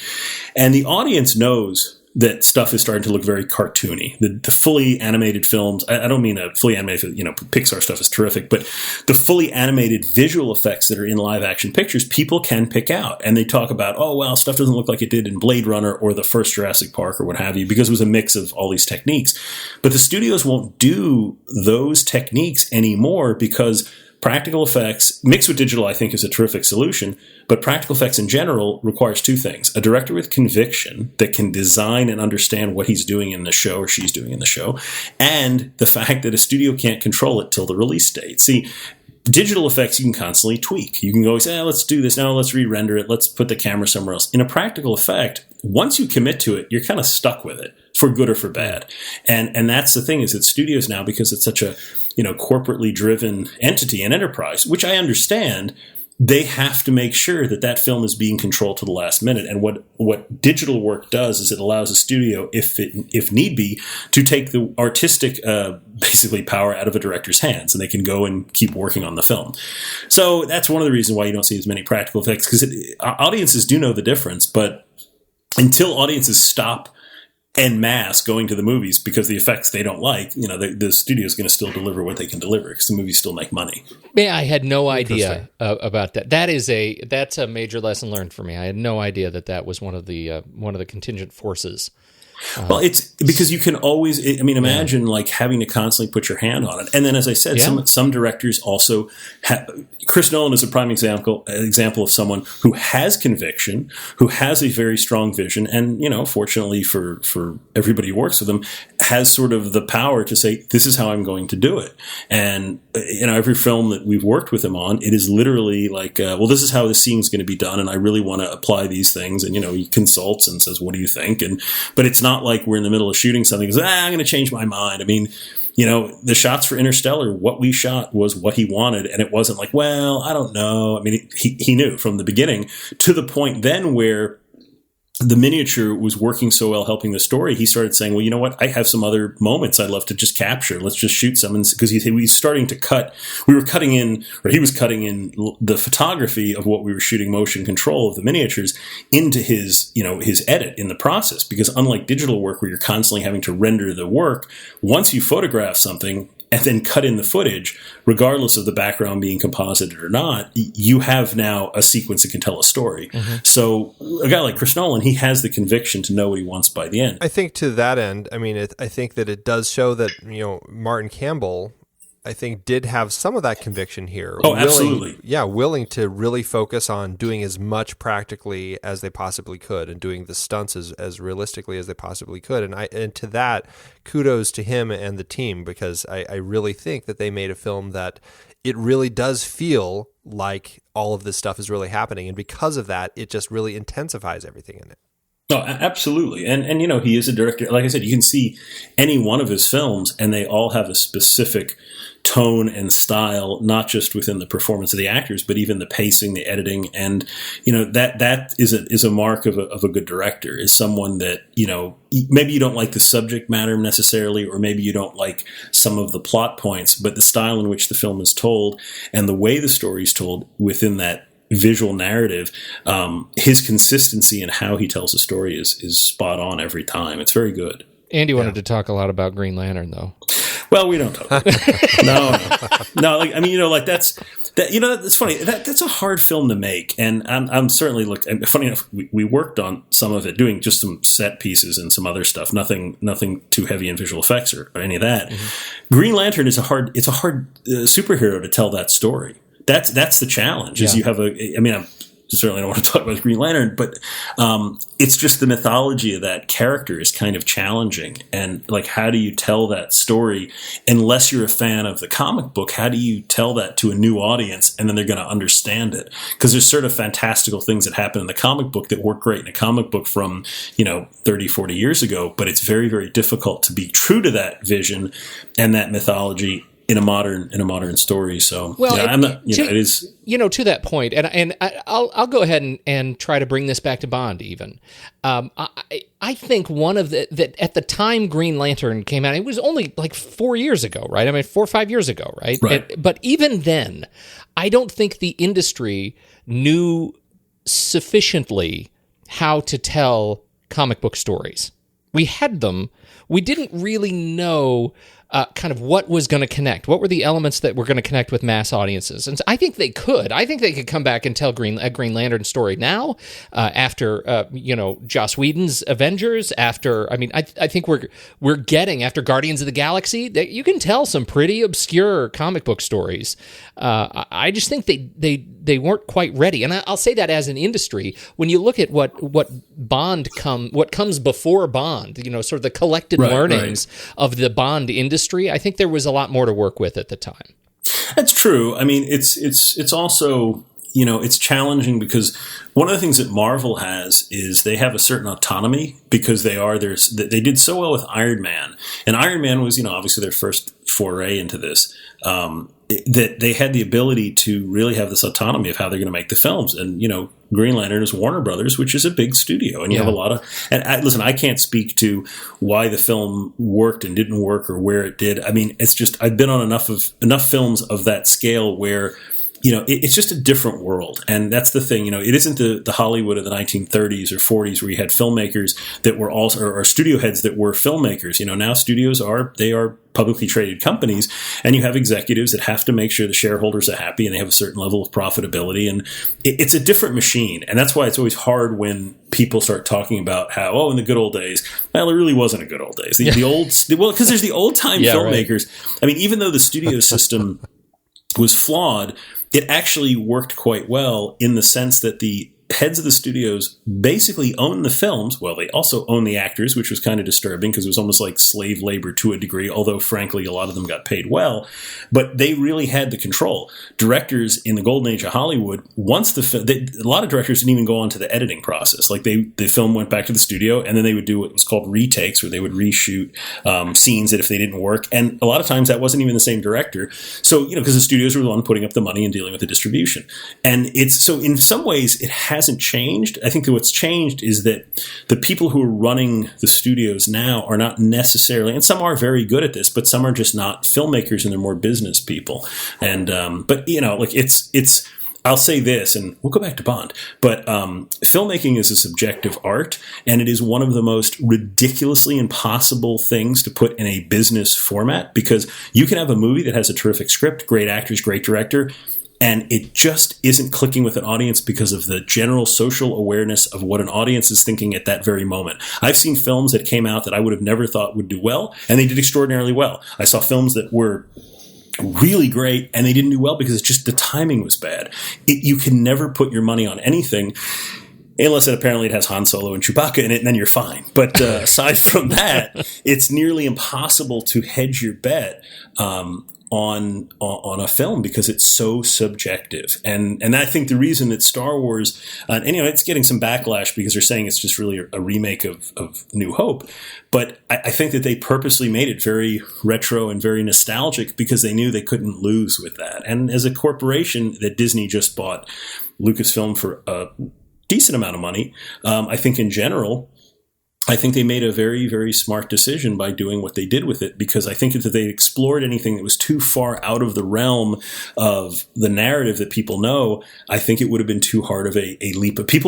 And the audience knows that stuff is starting to look very cartoony. The fully animated films, I don't mean a fully animated, Pixar stuff is terrific, but the fully animated visual effects that are in live action pictures, people can pick out. And they talk about, stuff doesn't look like it did in Blade Runner or the first Jurassic Park or what have you, because it was a mix of all these techniques. But the studios won't do those techniques anymore because practical effects mixed with digital, I think, is a terrific solution. But practical effects in general requires 2 things. A director with conviction that can design and understand what he's doing in the show or she's doing in the show, and the fact that a studio can't control it till the release date. See, digital effects you can constantly tweak. You can go, let's do this. Now let's re-render it. Let's put the camera somewhere else. In a practical effect, once you commit to it, you're kind of stuck with it for good or for bad. And that's the thing, is that studios now, because it's such a corporately driven entity and enterprise, which I understand, they have to make sure that film is being controlled to the last minute. And what digital work does is it allows a studio, if need be, to take the artistic basically power out of a director's hands, and they can go and keep working on the film. So that's one of the reasons why you don't see as many practical effects, because audiences do know the difference, but until audiences stop en masse going to the movies because the effects they don't like, the studio is going to still deliver what they can deliver because the movies still make money. Yeah, I had no idea about that. That's a major lesson learned for me. I had no idea that was one of the contingent forces. Well, it's because you can always, imagine like having to constantly put your hand on it. And then, as I said, some directors also Chris Nolan is a prime example of someone who has conviction, who has a very strong vision, and, fortunately for everybody who works with him, has sort of the power to say, this is how I'm going to do it. And, every film that we've worked with him on, it is literally like, this is how this scene is going to be done, and I really want to apply these things. And, he consults and says, what do you think? But it's not like we're in the middle of shooting something and goes, I'm going to change my mind. The shots for Interstellar, what we shot was what he wanted, and it wasn't like, I don't know. He knew from the beginning, to the point then where the miniature was working so well helping the story, he started saying, well, you know what? I have some other moments I'd love to just capture. Let's just shoot some. Because he was starting to cut. He was cutting in the photography of what we were shooting, motion control of the miniatures, into his edit in the process. Because unlike digital work where you're constantly having to render the work, once you photograph something and then cut in the footage, regardless of the background being composited or not, you have now a sequence that can tell a story. Mm-hmm. So a guy like Chris Nolan, he has the conviction to know what he wants by the end. I think to that end, I think that it does show that, Martin Campbell, I think, did have some of that conviction here. Absolutely. Willing to really focus on doing as much practically as they possibly could and doing the stunts as realistically as they possibly could. And to that, kudos to him and the team, because I really think that they made a film that it really does feel like all of this stuff is really happening. And because of that, it just really intensifies everything in it. Oh, absolutely. And he is a director. Like I said, you can see any one of his films and they all have a specific tone and style, not just within the performance of the actors, but even the pacing, the editing. And, that is a mark of a good director, is someone that, maybe you don't like the subject matter necessarily, or maybe you don't like some of the plot points, but the style in which the film is told and the way the story is told within that visual narrative, his consistency in how he tells a story is spot on every time. It's very good. Andy wanted to talk a lot about Green Lantern, though. Well, we don't talk about that. No. Like, I mean, that's funny. That's a hard film to make, and I'm certainly funny enough, we worked on some of it, doing just some set pieces and some other stuff. Nothing too heavy in visual effects or any of that. Mm-hmm. Green Lantern is a hard superhero to tell that story. That's the challenge. Is you have I certainly don't want to talk about Green Lantern, but it's just the mythology of that character is kind of challenging. And like, how do you tell that story unless you're a fan of the comic book? How do you tell that to a new audience and then they're going to understand it? Because there's sort of fantastical things that happen in the comic book that work great in a comic book from 30, 40 years ago, but it's very, very difficult to be true to that vision and that mythology in a modern story. So it is, to that point, and I'll go ahead and try to bring this back to Bond even. I think one of that at the time Green Lantern came out, it was only like 4 years ago, right? I mean, 4 or 5 years ago, right? But even then, I don't think the industry knew sufficiently how to tell comic book stories. We had them. We didn't really know kind of what was going to connect. What were the elements that were going to connect with mass audiences? And so I think they could. I think they could come back and tell a Green Lantern story now, after Joss Whedon's Avengers. I think we're getting after Guardians of the Galaxy that you can tell some pretty obscure comic book stories. I just think they weren't quite ready, and I'll say that as an industry. When you look at what comes before Bond, sort of the collected learnings of the Bond industry, I think there was a lot more to work with at the time. That's true. I mean, it's also, it's challenging because one of the things that Marvel has is they have a certain autonomy because they did so well with Iron Man, and Iron Man was, obviously their first foray into this, that they had the ability to really have this autonomy of how they're going to make the films. And, Green Lantern is Warner Brothers, which is a big studio, and you have a lot of, listen, I can't speak to why the film worked and didn't work or where it did. I mean, it's just, I've been on enough films of that scale where, it's just a different world. And that's the thing, it isn't the Hollywood of the 1930s or 40s where you had filmmakers that were also, or studio heads that were filmmakers. Now studios are publicly traded companies, and you have executives that have to make sure the shareholders are happy and they have a certain level of profitability. And it's a different machine. And that's why it's always hard when people start talking about how, in the good old days, well, it really wasn't a good old days. Because there's the old time filmmakers. Right. I mean, even though the studio system was flawed, it actually worked quite well in the sense that the heads of the studios basically owned the films. Well, they also owned the actors, which was kind of disturbing because it was almost like slave labor to a degree, although frankly, a lot of them got paid well. But they really had the control. Directors in the golden age of Hollywood, once a lot of directors didn't even go on to the editing process. Like the film went back to the studio, and then they would do what was called retakes, where they would reshoot scenes that if they didn't work. And a lot of times that wasn't even the same director. So, because the studios were the one putting up the money and dealing with the distribution. And so in some ways it hasn't changed. I think that what's changed is that the people who are running the studios now are not necessarily, and some are very good at this, but some are just not filmmakers and they're more business people. And, but it's, I'll say this, and we'll go back to Bond, but filmmaking is a subjective art, and it is one of the most ridiculously impossible things to put in a business format, because you can have a movie that has a terrific script, great actors, great director, and it just isn't clicking with an audience because of the general social awareness of what an audience is thinking at that very moment. I've seen films that came out that I would have never thought would do well, and they did extraordinarily well. I saw films that were really great, and they didn't do well because it's just the timing was bad. You can never put your money on anything unless it has Han Solo and Chewbacca in it, and then you're fine. But aside from that, it's nearly impossible to hedge your bet on a film because it's so subjective. And I think the reason that Star Wars, and it's getting some backlash because they're saying it's just really a remake of New Hope. But I think that they purposely made it very retro and very nostalgic because they knew they couldn't lose with that. And as a corporation that Disney just bought Lucasfilm for a decent amount of money, I think in general, I think they made a very, very smart decision by doing what they did with it, because I think if they explored anything that was too far out of the realm of the narrative that people know, I think it would have been too hard of a leap. But they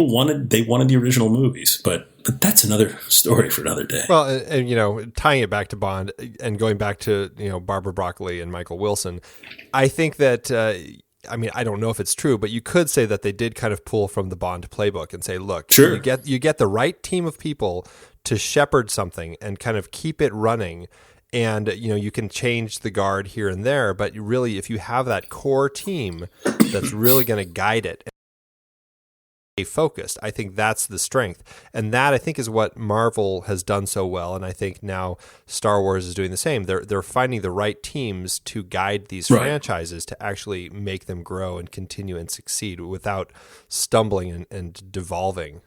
wanted the original movies, but But that's another story for another day. Well, and tying it back to Bond and going back to, Barbara Broccoli and Michael Wilson, I think that, I don't know if it's true, but you could say that they did kind of pull from the Bond playbook and say, look, sure, you get the right team of people to shepherd something and kind of keep it running. And, you can change the guard here and there, but really, if you have that core team that's really going to guide it, focused, I think that's the strength. And that, I think, is what Marvel has done so well. And I think now Star Wars is doing the same. They're finding the right teams to guide these franchises to actually make them grow and continue and succeed without stumbling and devolving.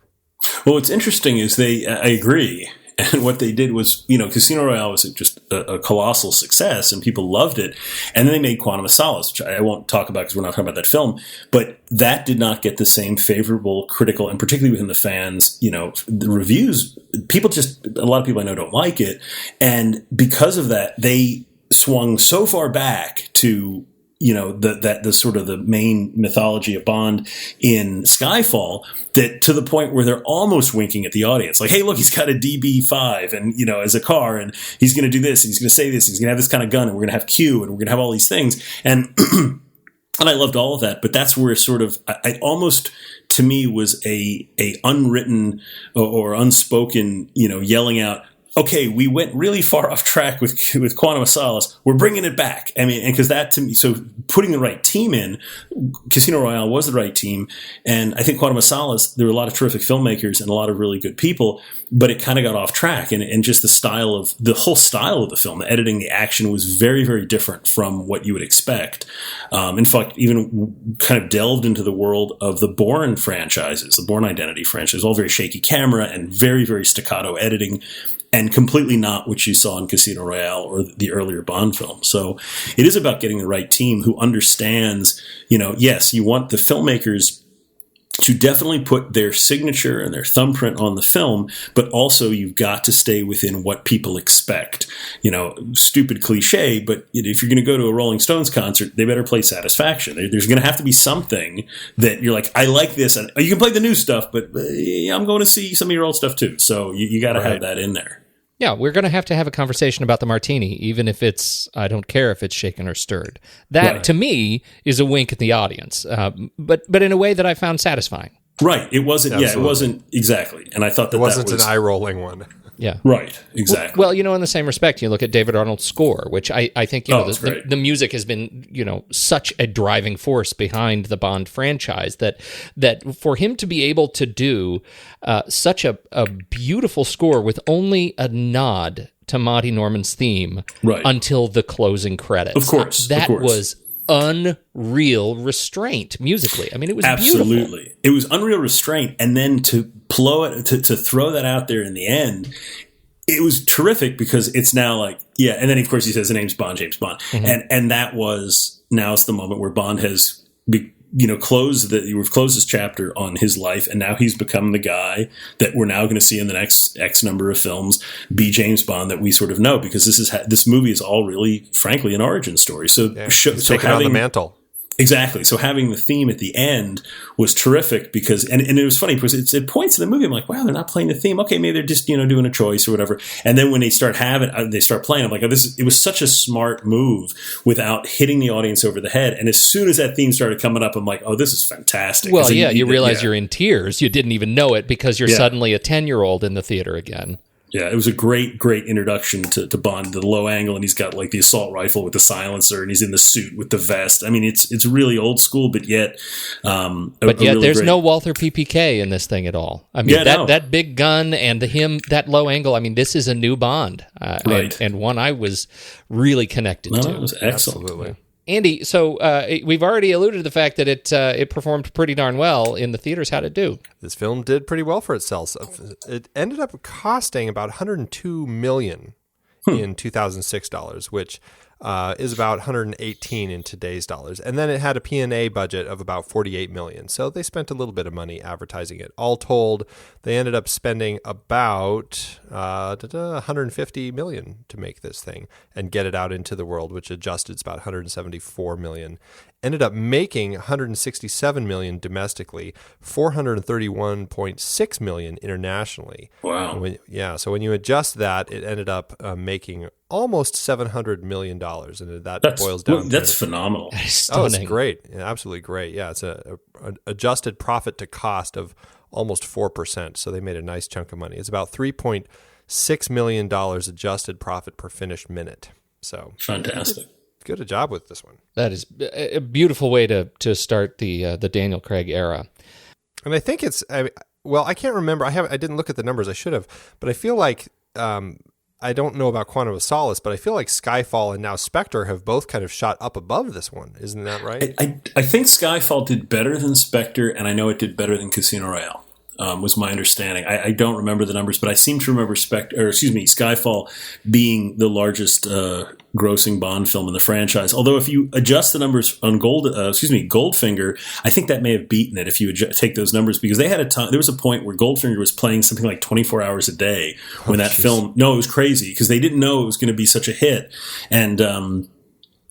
Well, what's interesting is I agree. And what they did was, Casino Royale was just a colossal success and people loved it. And then they made Quantum of Solace, which I won't talk about because we're not talking about that film. But that did not get the same favorable critical, and particularly within the fans, the reviews, a lot of people I know don't like it. And because of that, they swung so far back to the sort of the main mythology of Bond in Skyfall, that to the point where they're almost winking at the audience, like, hey, look, he's got a DB5 and, as a car, and he's going to do this, and he's going to say this, and he's going to have this kind of gun, and we're going to have Q, and we're going to have all these things. And, and I loved all of that, but that's where sort of, I almost, to me, was a unwritten or unspoken, yelling out, okay, we went really far off track with Quantum of Solace. We're bringing it back. I mean, because that to me, so putting the right team in, Casino Royale was the right team. And I think Quantum of Solace, there were a lot of terrific filmmakers and a lot of really good people, but it kind of got off track. And just the whole style of the film, the editing, the action was very, very different from what you would expect. In fact, even kind of delved into the world of the Bourne franchises, the Bourne Identity franchise, all very shaky camera and very, very staccato editing. And completely not what you saw in Casino Royale or the earlier Bond films. So it is about getting the right team who understands, yes, you want the filmmakers to definitely put their signature and their thumbprint on the film, but also you've got to stay within what people expect. Stupid cliche, but if you're going to go to a Rolling Stones concert, they better play Satisfaction. There's going to have to be something that you're like, I like this. And you can play the new stuff, but I'm going to see some of your old stuff too. So you got to have that in there. Yeah, we're going to have a conversation about the martini, even if I don't care if it's shaken or stirred. That, to me, is a wink at the audience, but in a way that I found satisfying. Right. It wasn't, Absolutely. It wasn't, exactly. And I thought that wasn't an eye-rolling one. Yeah. Right. Exactly. Well, in the same respect, you look at David Arnold's score, which I think, the music has been, such a driving force behind the Bond franchise that for him to be able to do such a beautiful score with only a nod to Monty Norman's theme until the closing credits. Of course. That was unreal restraint musically. I mean, it was absolutely beautiful. It was unreal restraint, and then to to throw that out there in the end, it was terrific because it's now like, and then of course he says the name's Bond, James Bond, and that was, now it's the moment where Bond has we've closed this chapter on his life, and now he's become the guy that we're now going to see in the next X number of films be James Bond that we sort of know, because this movie is all really, frankly, an origin story. So, taking on the mantle. Exactly. So having the theme at the end was terrific because, and it was funny because it points in the movie, I'm like, wow, they're not playing the theme. Okay, maybe they're just, doing a choice or whatever. And then when they start playing, I'm like, it was such a smart move without hitting the audience over the head. And as soon as that theme started coming up, I'm like, oh, this is fantastic. Well, you realize you're in tears. You didn't even know it because you're suddenly a 10-year-old in the theater again. Yeah, it was a great, great introduction to Bond, the low angle, and he's got like the assault rifle with the silencer, and he's in the suit with the vest. I mean, it's really old school, but yet, really there's no Walther PPK in this thing at all. I mean, that big gun and that low angle. I mean, this is a new Bond, and one I was really connected to. It was excellent. Absolutely. Andy, so we've already alluded to the fact that it performed pretty darn well in the theaters. How'd it do? This film did pretty well for itself. It ended up costing about $102 million in 2006 dollars, which is about 118 in today's dollars. And then it had a P&A budget of about 48 million. So they spent a little bit of money advertising it. All told, they ended up spending about 150 million to make this thing and get it out into the world, which adjusted is about 174 million. ended up making $167 million domestically, $431.6 million internationally. Wow. So when you adjust that, it ended up making almost $700 million, and that boils down. That's phenomenal. Oh, it's great. Yeah, absolutely great. Yeah, it's an adjusted profit to cost of almost 4%. So they made a nice chunk of money. It's about $3.6 million adjusted profit per finished minute. So fantastic. Good job with this one. That is a beautiful way to start the Daniel Craig era. And I think it's I can't remember. I didn't look at the numbers. I should have, but I feel like I don't know about Quantum of Solace, but I feel like Skyfall and now Spectre have both kind of shot up above this one. Isn't that right? I think Skyfall did better than Spectre, and I know it did better than Casino Royale. Was my understanding. I don't remember the numbers, but I seem to remember Skyfall being the largest grossing Bond film in the franchise. Although if you adjust the numbers on Goldfinger, I think that may have beaten it if you take those numbers, because they had a time. There was a point where Goldfinger was playing something like 24 hours a day when film. No, it was crazy because they didn't know it was going to be such a hit, and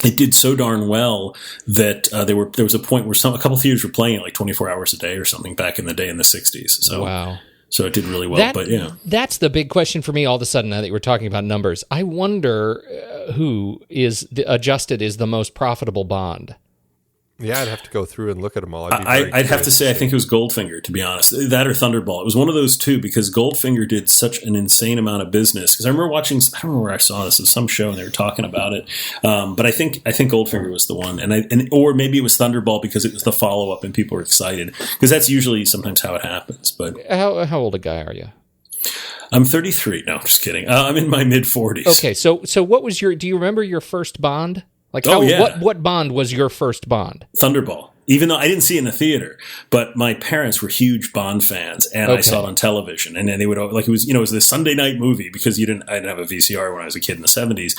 it did so darn well that there was a point where a couple theaters were playing it like 24 hours a day or something back in the day in the 60s. So, wow. So it did really well. But yeah, that's the big question for me all of a sudden now that we're talking about numbers. I wonder who is adjusted is the most profitable Bond. Yeah, I'd have to go through and look at them all. I'd have to say I think it was Goldfinger, to be honest. That or Thunderball. It was one of those two because Goldfinger did such an insane amount of business. Because I remember watching, I don't remember where I saw this, it was some show and they were talking about it. But I think Goldfinger was the one, or maybe it was Thunderball because it was the follow up and people were excited, because that's usually sometimes how it happens. But how old a guy are you? I'm 33. No, I'm just kidding. I'm in my mid 40s. Okay, so what was do you remember your first Bond? Like, what Bond was your first Bond? Thunderball. Even though I didn't see it in the theater, but my parents were huge Bond fans, and I saw it on television. And then they would it was it was this Sunday night movie because I didn't have a VCR when I was a kid in the 70s.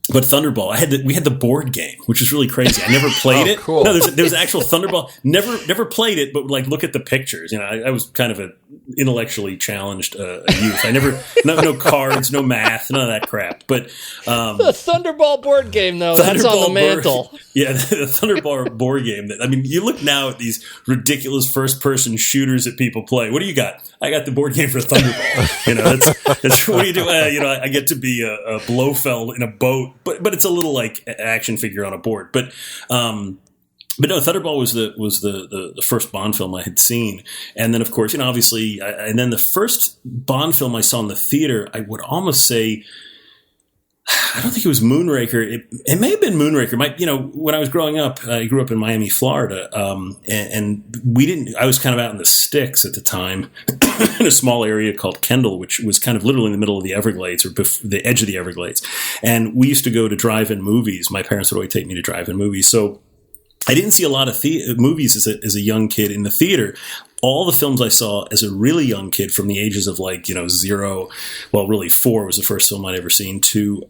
But Thunderball, we had the board game, which is really crazy. I never played it. Cool. No, there was actual Thunderball. Never played it, but like look at the pictures. I was kind of an intellectually challenged youth. I never no cards, no math, none of that crap. But the Thunderball board game, though, that's on the mantle. The Thunderball board game. You look now at these ridiculous first-person shooters that people play. What do you got? I got the board game for Thunderball. That's what do you do? I get to be a Blofeld in a boat. But it's a little like action figure on a board. But no, Thunderball was the first Bond film I had seen, and then of course obviously, and then the first Bond film I saw in the theater, I would almost say, I don't think it was Moonraker. It may have been Moonraker. When I was growing up, I grew up in Miami, Florida, and we didn't. I was kind of out in the sticks at the time, in a small area called Kendall, which was kind of literally in the middle of the Everglades or the edge of the Everglades. And we used to go to drive-in movies. My parents would always take me to drive-in movies. So I didn't see a lot of movies as a young kid in the theater. All the films I saw as a really young kid, from the ages of 0, well, really 4 was the first film I'd ever seen, to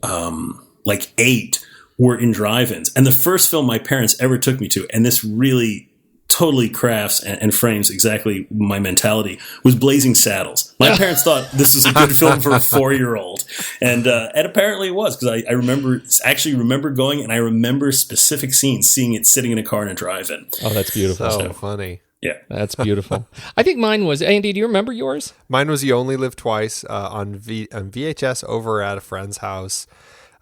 8 were in drive-ins. And the first film my parents ever took me to, and this really totally crafts and frames exactly my mentality, was Blazing Saddles. My parents thought this was a good film for a 4-year-old. And apparently it was, because I remember going, and I remember specific scenes, seeing it sitting in a car in a drive-in. Oh, that's beautiful. So funny. Yeah. That's beautiful. I think mine was, Andy, do you remember yours? Mine was You Only Live Twice on VHS over at a friend's house.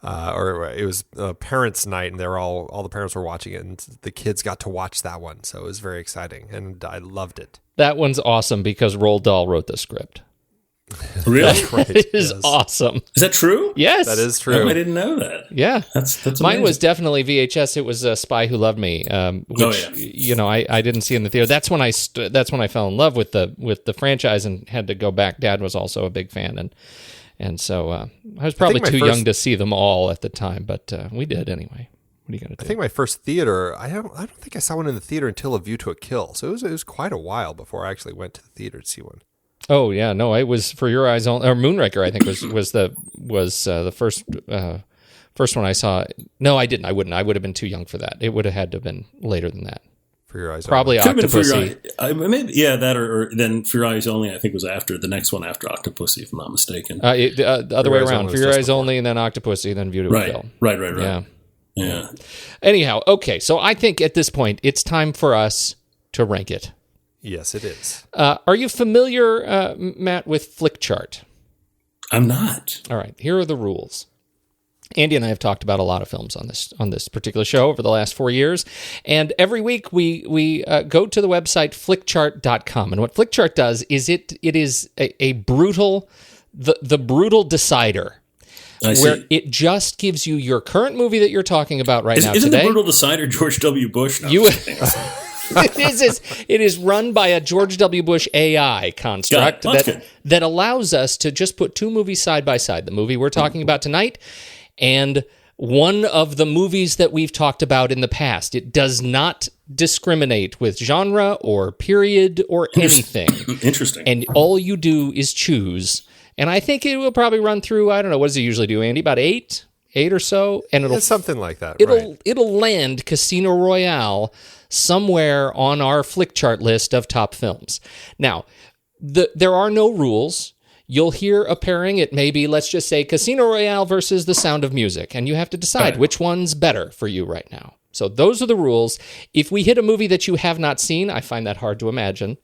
Or it was parents' night, and all the parents were watching it, and the kids got to watch that one. So it was very exciting, and I loved it. That one's awesome because Roald Dahl wrote the script. Really? Right, it is awesome. Is that true? Yes. That is true. Oh, I didn't know that. Yeah. That's amazing. Mine was definitely VHS. It was Spy Who Loved Me, which I didn't see in the theater. That's when I fell in love with the franchise and had to go back. Dad was also a big fan, and so I was probably too young to see them all at the time, but we did anyway. What are you going to do? I think my first theater, I don't think I saw one in the theater until A View to a Kill. So it was quite a while before I actually went to the theater to see one. Oh yeah, no, it was For Your Eyes Only, or Moonraker. I think was the first one I saw. No, I didn't. I wouldn't. I would have been too young for that. It would have had to have been later than that. For Your Eyes Probably Only. Octopussy. That or then For Your Eyes Only, I think, was after the next one after Octopussy, if I'm not mistaken. The other way around. For Your Eyes Only, and then Octopussy, then View to a Kill. Right. Yeah. Yeah. Anyhow, okay, so I think at this point it's time for us to rank it. Yes, it is. Are you familiar, Matt, with Flickchart? I'm not. All right, here are the rules. Andy and I have talked about a lot of films on this particular show over the last 4 years, and every week we go to the website flickchart.com, and what Flickchart does is it is a brutal, the brutal decider, where it just gives you your current movie that you're talking about now Isn't today. the brutal decider George W. Bush? No, It is run by a George W. Bush AI construct that allows us to just put two movies side by side, the movie we're talking about tonight and one of the movies that we've talked about in the past. It does not discriminate with genre or period or anything. Interesting. And all you do is choose. And I think it will probably run through, I don't know, what does it usually do, Andy? About eight or so? And It's something like that, It'll land Casino Royale somewhere on our Flickchart list of top films. Now, there are no rules. You'll hear a pairing. It may be, let's just say, Casino Royale versus The Sound of Music, and you have to decide which one's better for you right now. So those are the rules. If we hit a movie that you have not seen, I find that hard to imagine.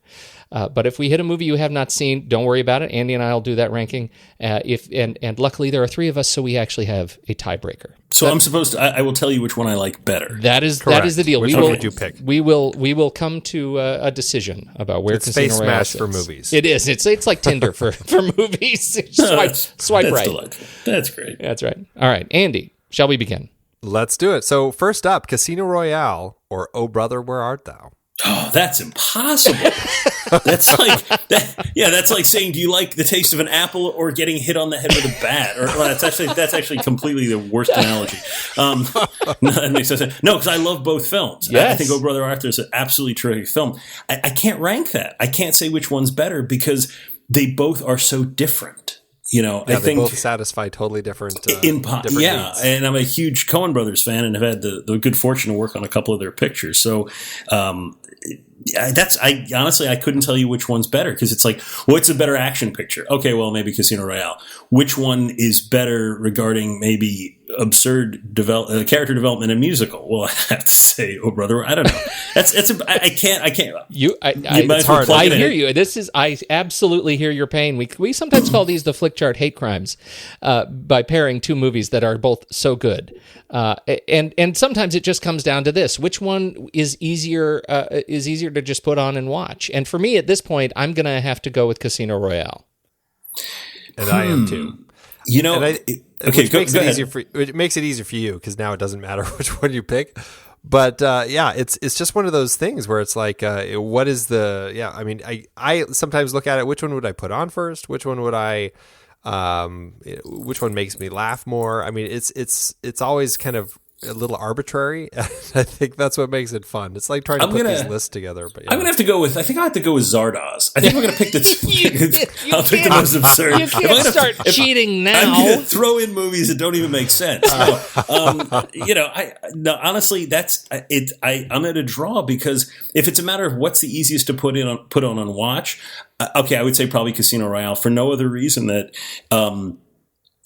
But if we hit a movie you have not seen, don't worry about it. Andy and I will do that ranking. And luckily there are three of us, so we actually have a tiebreaker. So I'm supposed to. I will tell you which one I like better. That is the deal. Which one would you pick? We will come to a decision about where Casino Space Royale Smash sits. for movies. It is. It's like Tinder for movies. Swipe that's right. Delightful. That's great. That's right. All right, Andy, shall we begin? Let's do it. So first up, Casino Royale or Oh Brother, Where Art Thou? Oh, that's impossible. That's like that's like saying, do you like the taste of an apple or getting hit on the head with a bat? Or that's actually completely the worst analogy. No, that makes no sense. No, because I love both films. Yes. I think Oh Brother Arthur is an absolutely terrific film. I can't rank that. I can't say which one's better because they both are so different. You know, Yeah, I think they both satisfy totally different different needs. And I'm a huge Coen Brothers fan and have had the good fortune to work on a couple of their pictures. So, I honestly couldn't tell you which one's better because it's like, what's a better action picture? Okay, well, maybe Casino Royale. Which one is better regarding maybe absurd character development and musical? Well, I have to say, Oh Brother, I don't know. I can't. It's hard. I hear you. I absolutely hear your pain. We sometimes call these the Flickchart hate crimes by pairing two movies that are both so good. And sometimes it just comes down to this: which one is easier to just put on and watch? And for me, at this point, I'm going to have to go with Casino Royale. And I am too. You know, it makes it easier for you because now it doesn't matter which one you pick. But it's just one of those things where it's like, what is the? Yeah, I mean, I sometimes look at it. Which one would I put on first? Which one would I? Which one makes me laugh more? I mean, it's always kind of a little arbitrary. I think that's what makes it fun. It's like trying to put these lists together. But yeah. I'm gonna have to go with. I think I have to go with Zardoz. I think we're gonna pick the. I'll pick the most absurd. You can't start cheating now. I'm gonna throw in movies that don't even make sense. Honestly, that's it. I'm at a draw because if it's a matter of what's the easiest to put on and watch, okay, I would say probably Casino Royale for no other reason that.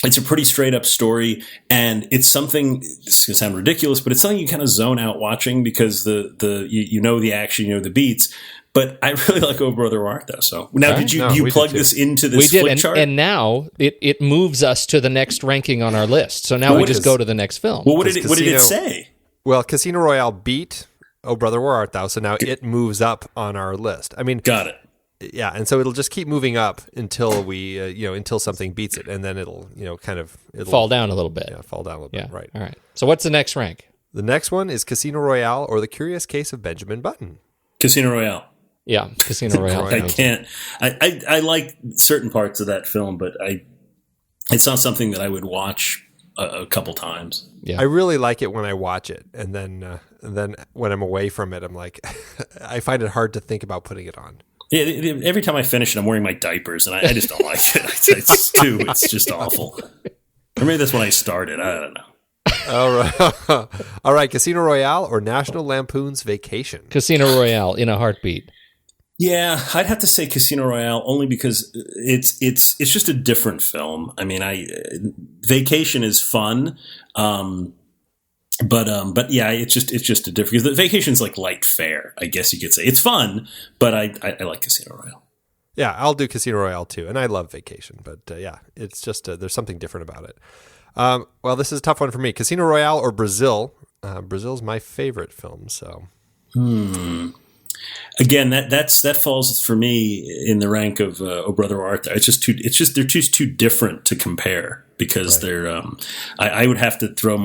It's a pretty straight up story, and it's something. This can sound ridiculous, but it's something you kind of zone out watching because you know the action, you know the beats. But I really like Oh Brother, Where Art Thou? So now, did you plug this into this flick chart? And now it moves us to the next ranking on our list. So now we just go to the next film. Well, what did it say? Well, Casino Royale beat Oh Brother, Where Art Thou? So now it moves up on our list. I mean, got it. Yeah, and so it'll just keep moving up until we, until something beats it, and then it'll fall down a little bit. Yeah, fall down a little bit. Right. All right. So what's the next rank? The next one is Casino Royale or The Curious Case of Benjamin Button. Casino Royale. Yeah, Casino Royale. I can't. I like certain parts of that film, but it's not something that I would watch a couple times. Yeah, I really like it when I watch it, and then when I'm away from it, I'm like, I find it hard to think about putting it on. Yeah, every time I finish it, I'm wearing my diapers, and I just don't like it. It's just awful. Or maybe that's when I started. I don't know. All right. Casino Royale or National Lampoon's Vacation? Casino Royale in a heartbeat. Yeah, I'd have to say Casino Royale only because it's just a different film. I mean, Vacation is fun. But yeah, it's just a different, because the Vacation's like light fare, I guess you could say. It's fun, but I like Casino Royale. Yeah, I'll do Casino Royale too, and I love Vacation, but yeah, it's just there's something different about it. Well, this is a tough one for me: Casino Royale or Brazil. Brazil's my favorite film, so. Again, that falls for me in the rank of Oh Brother Arthur. They're just too different to compare, because they're. I would have to throw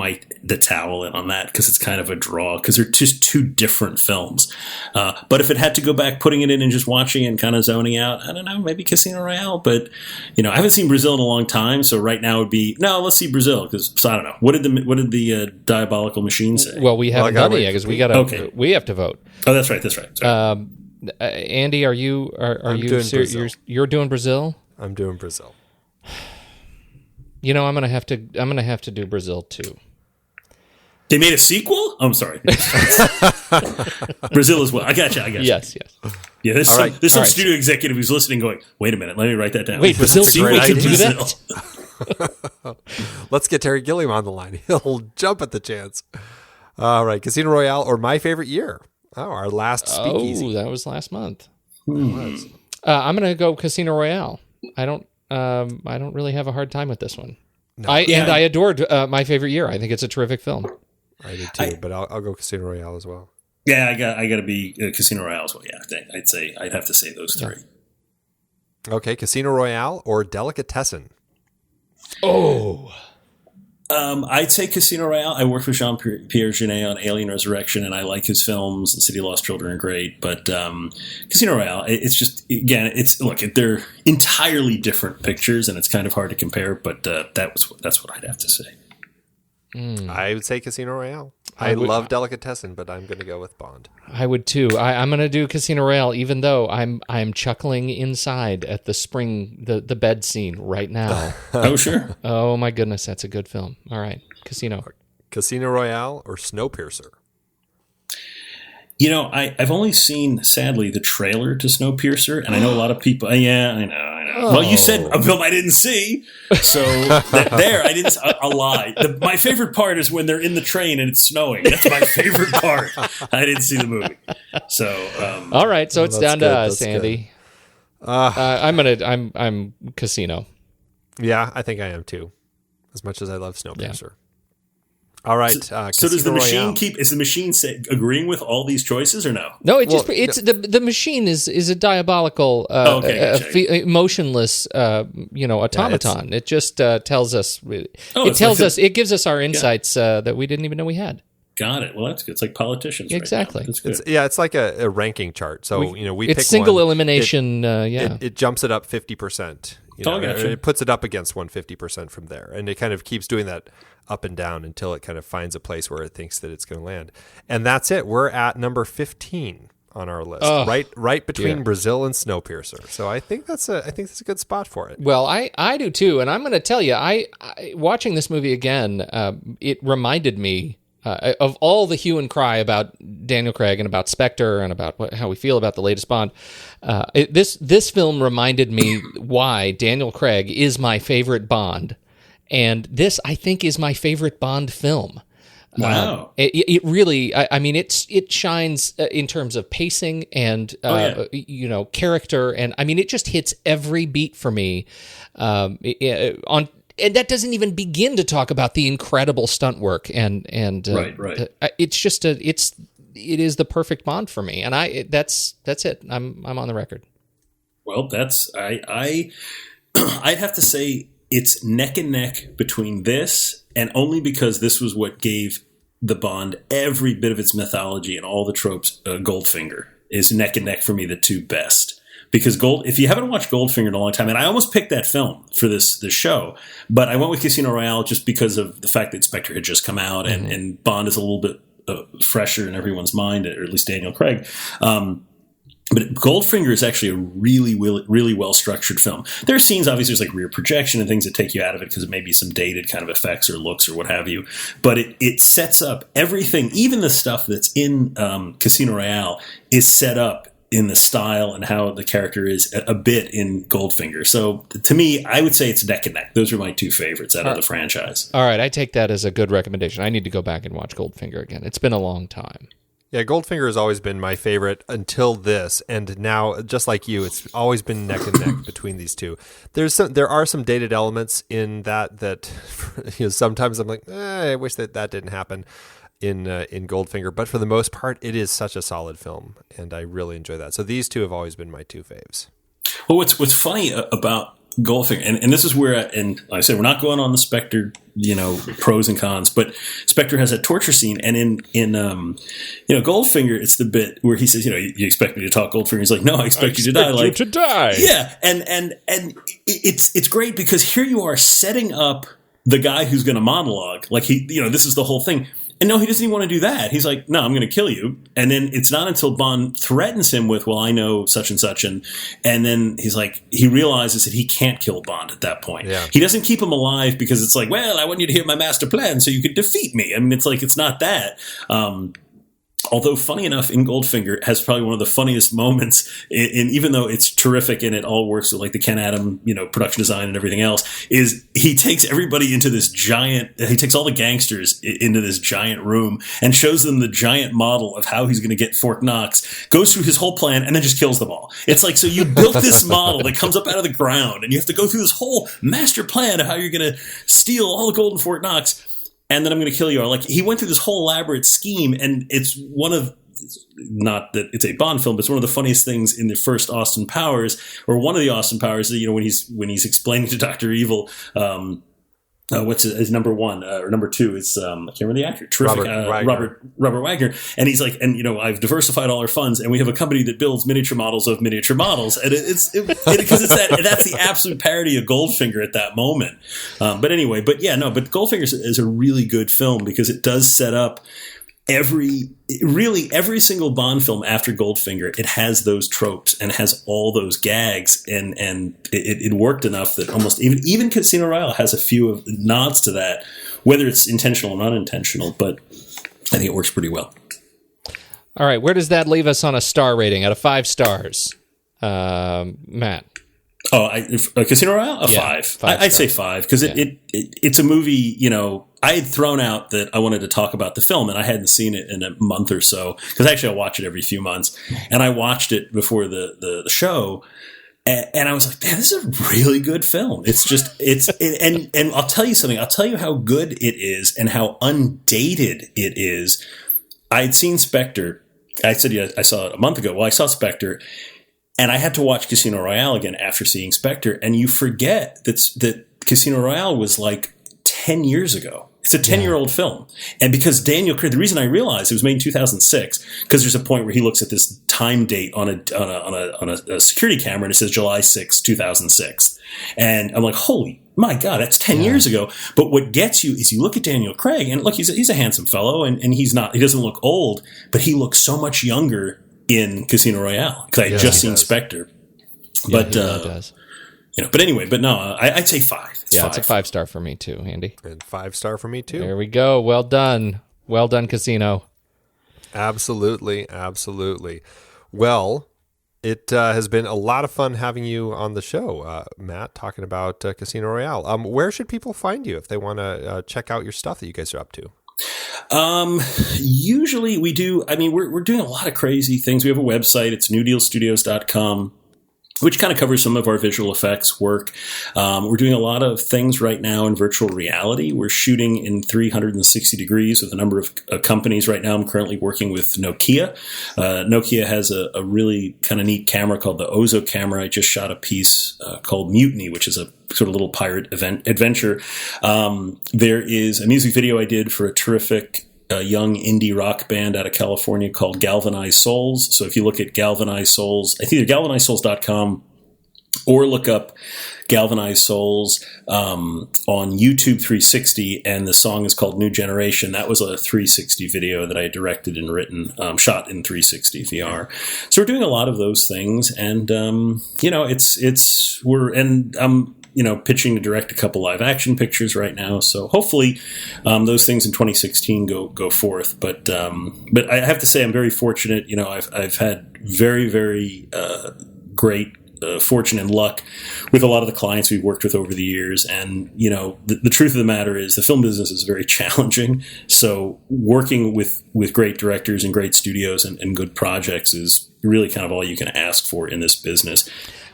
the towel in on that, because it's kind of a draw, because they're just two different films. But if it had to go back, putting it in and just watching and kind of zoning out, I don't know, maybe Casino Royale. But I haven't seen Brazil in a long time, so right now would be let's see Brazil, because I don't know, what did the diabolical machine say? Well, we haven't done it yet, because we have to vote. Oh, that's right. Sorry. Andy, are you you're doing Brazil? I'm doing Brazil. I'm gonna have to do Brazil too. They made a sequel? I'm sorry. Brazil as well. I got you. Yes. Yeah, there's some studio executive who's listening going, wait a minute, let me write that down. Wait, Brazil sequel can do that? Let's get Terry Gilliam on the line. He'll jump at the chance. All right, Casino Royale or My Favorite Year? Oh, our last Speakeasy. Oh, that was last month. I'm going to go Casino Royale. I don't really have a hard time with this one. No. I adored My Favorite Year. I think it's a terrific film. I did too, but I'll go Casino Royale as well. Yeah, I got to be Casino Royale as well. Yeah, I'd have to say those three. Okay, Casino Royale or Delicatessen? Oh. I'd say Casino Royale. I worked with Jean-Pierre Jeunet on Alien Resurrection, and I like his films. The City of Lost Children are great, but Casino Royale, it's just, again, they're entirely different pictures, and it's kind of hard to compare. But that's what I'd have to say. I would say Casino Royale. I love Delicatessen, but I'm going to go with Bond. I would too. I'm going to do Casino Royale, even though I'm chuckling inside at the bed scene right now. Oh, sure. Oh my goodness, that's a good film. All right, Casino Royale or Snowpiercer? I've only seen, sadly, the trailer to Snowpiercer, and I know a lot of people. Yeah, I know. Oh. Well, you said a film I didn't see, so I didn't. I'll lie. My favorite part is when they're in the train and it's snowing. That's my favorite part. I didn't see the movie, so. All right, so it's down to us, Andy. I'm Casino. Yeah, I think I am too. As much as I love Snowpiercer. Yeah. All right. So does the machine is the machine agreeing with all these choices or no? No, the machine is a diabolical, emotionless, automaton. It just tells us. It gives us our insights that we didn't even know we had. Got it. Well, that's good. It's like politicians. Exactly. Right now. That's good. It's like a ranking chart. So we pick it's single one, elimination. It jumps it up 50%. Gotcha. It puts it up against 150% from there, and it kind of keeps doing that up and down until it kind of finds a place where it thinks that it's going to land. And that's it. We're at number 15 on our list, right between Brazil and Snowpiercer. So I think that's a good spot for it. Well, I do too, and I'm going to tell you, I watching this movie again, it reminded me of all the hue and cry about Daniel Craig and about Spectre and about how we feel about the latest Bond. This film reminded me why Daniel Craig is my favorite Bond. And this, I think, is my favorite Bond film. Wow! It really, it shines in terms of pacing and character, and it just hits every beat for me. And that doesn't even begin to talk about the incredible stunt work and right. It is the perfect Bond for me, and that's it. I'm on the record. Well, I'd have to say. It's neck and neck between this, and only because this was what gave the Bond every bit of its mythology and all the tropes. Goldfinger is neck and neck for me, the two best. Because if you haven't watched Goldfinger in a long time, and I almost picked that film for this show, but I went with Casino Royale just because of the fact that Spectre had just come out, and Bond is a little bit fresher in everyone's mind, or at least Daniel Craig. But Goldfinger is actually a really, really well-structured film. There are scenes, obviously, there's like rear projection and things that take you out of it because it may be some dated kind of effects or looks or what have you. But it sets up everything, even the stuff that's in Casino Royale is set up in the style and how the character is a bit in Goldfinger. So to me, I would say it's neck and neck. Those are my two favorites out of the franchise. All right, I take that as a good recommendation. I need to go back and watch Goldfinger again. It's been a long time. Yeah, Goldfinger has always been my favorite until this, and now, just like you, it's always been neck and neck between these two. There are some dated elements in that sometimes I'm like, I wish that didn't happen in Goldfinger, but for the most part, it is such a solid film, and I really enjoy that. So these two have always been my two faves. Well, what's funny about Goldfinger, and this is where, and like I said, we're not going on the Spectre, pros and cons, but Spectre has a torture scene, and in Goldfinger, it's the bit where he says, you expect me to talk Goldfinger? He's like, no, I expect you to die. You to die. Yeah, and it's great because here you are setting up the guy who's going to monologue, like this is the whole thing. And no, he doesn't even want to do that. He's like, no, I'm going to kill you. And then it's not until Bond threatens him with, well, I know such and such. And then he's like, he realizes that he can't kill Bond at that point. Yeah. He doesn't keep him alive because it's like, well, I want you to hear my master plan so you could defeat me. I mean, it's like, it's not that. Although, funny enough, in Goldfinger has probably one of the funniest moments, even though it's terrific and it all works with like the Ken Adam, production design and everything else, is he takes everybody into this he takes all the gangsters into this giant room and shows them the giant model of how he's going to get Fort Knox, goes through his whole plan, and then just kills them all. It's like, so you built this model that comes up out of the ground, and you have to go through this whole master plan of how you're going to steal all the gold in Fort Knox. And then I'm going to kill you. Like, he went through this whole elaborate scheme, and it's not that it's a Bond film, but it's one of the funniest things in the first Austin Powers, or one of the Austin Powers, when he's explaining to Dr. Evil, what's his number one or number two? It's I can't remember the actor. Terrific, Robert Wagner, and he's like, and I've diversified all our funds, and we have a company that builds miniature models of miniature models, and because that's the absolute parody of Goldfinger at that moment. But Goldfinger is a really good film because it does set up every single Bond film after Goldfinger. It has those tropes and has all those gags, and it worked enough that almost even Casino Royale has a few of nods to that, whether it's intentional or unintentional. But I think it works pretty well. All right, where does that leave us on a star rating out of 5 stars, Matt? Casino Royale? 5. I'd say 5 because it's a movie. I had thrown out that I wanted to talk about the film, and I hadn't seen it in a month or so because actually I watch it every few months, and I watched it before the show, and I was like, man, this is a really good film. It's just and I'll tell you something. I'll tell you how good it is and how undated it is. I had seen Spectre. I said I saw it a month ago. Well, I saw Spectre. And I had to watch Casino Royale again after seeing Spectre, and you forget that Casino Royale was like 10 years ago. It's a 10-year-old film. And because Daniel Craig, the reason I realized it was made in 2006, because there's a point where he looks at this time date on a security camera, and it says July 6, 2006. And I'm like, holy my God, that's 10 years ago. But what gets you is you look at Daniel Craig, and look, he's a handsome fellow, and he doesn't look old, but he looks so much younger in Casino Royale because I had just seen Spectre, but he really does. But anyway, I'd say 5. It's 5. It's a 5-star for me too, Andy. And 5-star for me too. There we go. Well done, Casino. Absolutely. Well, it has been a lot of fun having you on the show, Matt, talking about Casino Royale. Where should people find you if they want to check out your stuff that you guys are up to? Usually we do. I mean, we're doing a lot of crazy things. We have a website. It's newdealstudios.com, which kind of covers some of our visual effects work. We're doing a lot of things right now in virtual reality. We're shooting in 360 degrees with a number of companies right now. I'm currently working with Nokia. Nokia has a really kind of neat camera called the Ozo camera. I just shot a piece called Mutiny, which is a sort of little pirate adventure. There is a music video I did for a terrific young indie rock band out of California called Galvanized Souls. So if you look at Galvanized Souls, it's either galvanizedSouls.com or look up Galvanized Souls on YouTube 360, and the song is called New Generation. That was a 360 video that I directed and written, shot in 360 VR. So we're doing a lot of those things, and pitching to direct a couple live action pictures right now. So hopefully those things in 2016 go forth. But I have to say I'm very fortunate. I've had very, very great fortune and luck with a lot of the clients we've worked with over the years. And, the truth of the matter is the film business is very challenging. So working with great directors and great studios and good projects is really kind of all you can ask for in this business.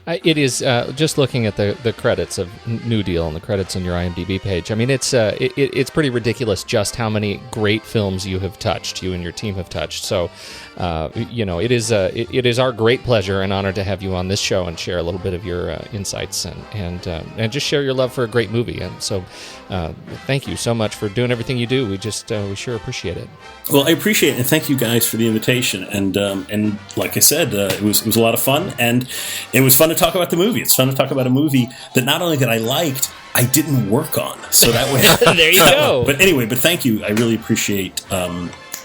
It is just looking at the credits of New Deal and the credits on your IMDb page. I mean, it's pretty ridiculous just how many great films you and your team have touched. So, it is our great pleasure and honor to have you on this show and share a little bit of your insights and just share your love for a great movie. And so, thank you so much for doing everything you do. We sure appreciate it. Well, I appreciate it, and thank you guys for the invitation. And like I said, it was a lot of fun, and it was fun to talk about the movie. It's fun to talk about a movie that not only that I liked, I didn't work on. So that way, there you go. But anyway, thank you. I really appreciate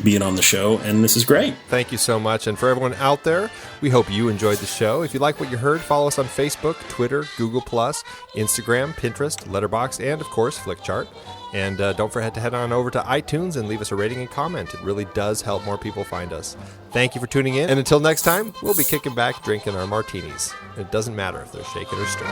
being on the show, and this is great. Thank you so much. And for everyone out there, we hope you enjoyed the show. If you like what you heard, follow us on Facebook, Twitter, Google+, Instagram, Pinterest, Letterboxd, and of course, Flickchart. And don't forget to head on over to iTunes and leave us a rating and comment. It really does help more people find us. Thank you for tuning in. And until next time, we'll be kicking back, drinking our martinis. It doesn't matter if they're shaken or stirred.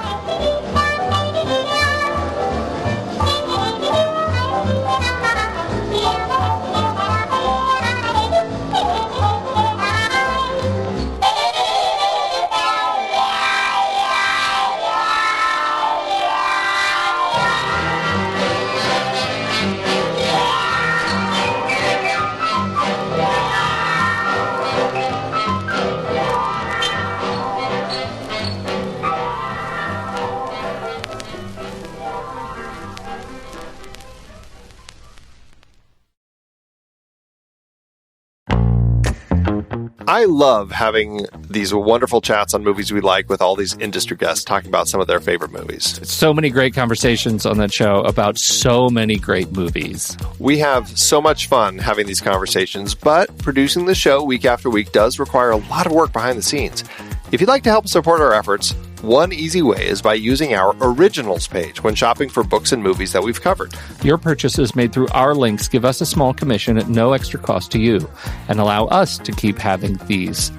I love having these wonderful chats on movies we like with all these industry guests talking about some of their favorite movies. So many great conversations on that show about so many great movies. We have so much fun having these conversations, but producing the show week after week does require a lot of work behind the scenes. If you'd like to help support our efforts, one easy way is by using our Originals page when shopping for books and movies that we've covered. Your purchases made through our links give us a small commission at no extra cost to you and allow us to keep having these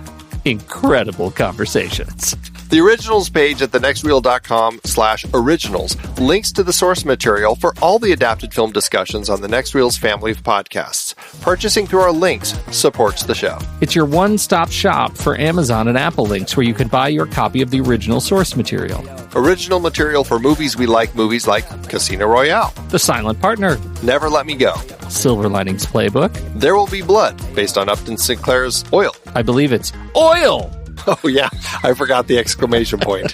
incredible conversations. The Originals page at thenextreel.com/originals links to the source material for all the adapted film discussions on the Next Reel's family of podcasts. Purchasing through our links supports the show. It's your one-stop shop for Amazon and Apple links where you can buy your copy of the original source material. Original material for movies we like, movies like Casino Royale, The Silent Partner, Never Let Me Go, Silver Linings Playbook, There Will Be Blood, based on Upton Sinclair's Oil. I believe it's Oil! Oh yeah, I forgot the exclamation point.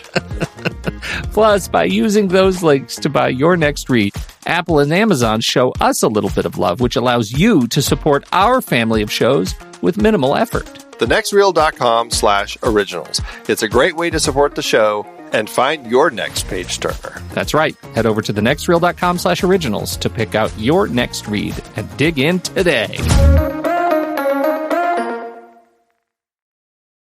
Plus, by using those links to buy your next read, Apple and Amazon show us a little bit of love, which allows you to support our family of shows with minimal effort. thenextreel.com/originals. It's a great way to support the show and find your next page turner. That's right. Head over to thenextreel.com/originals to pick out your next read and dig in today.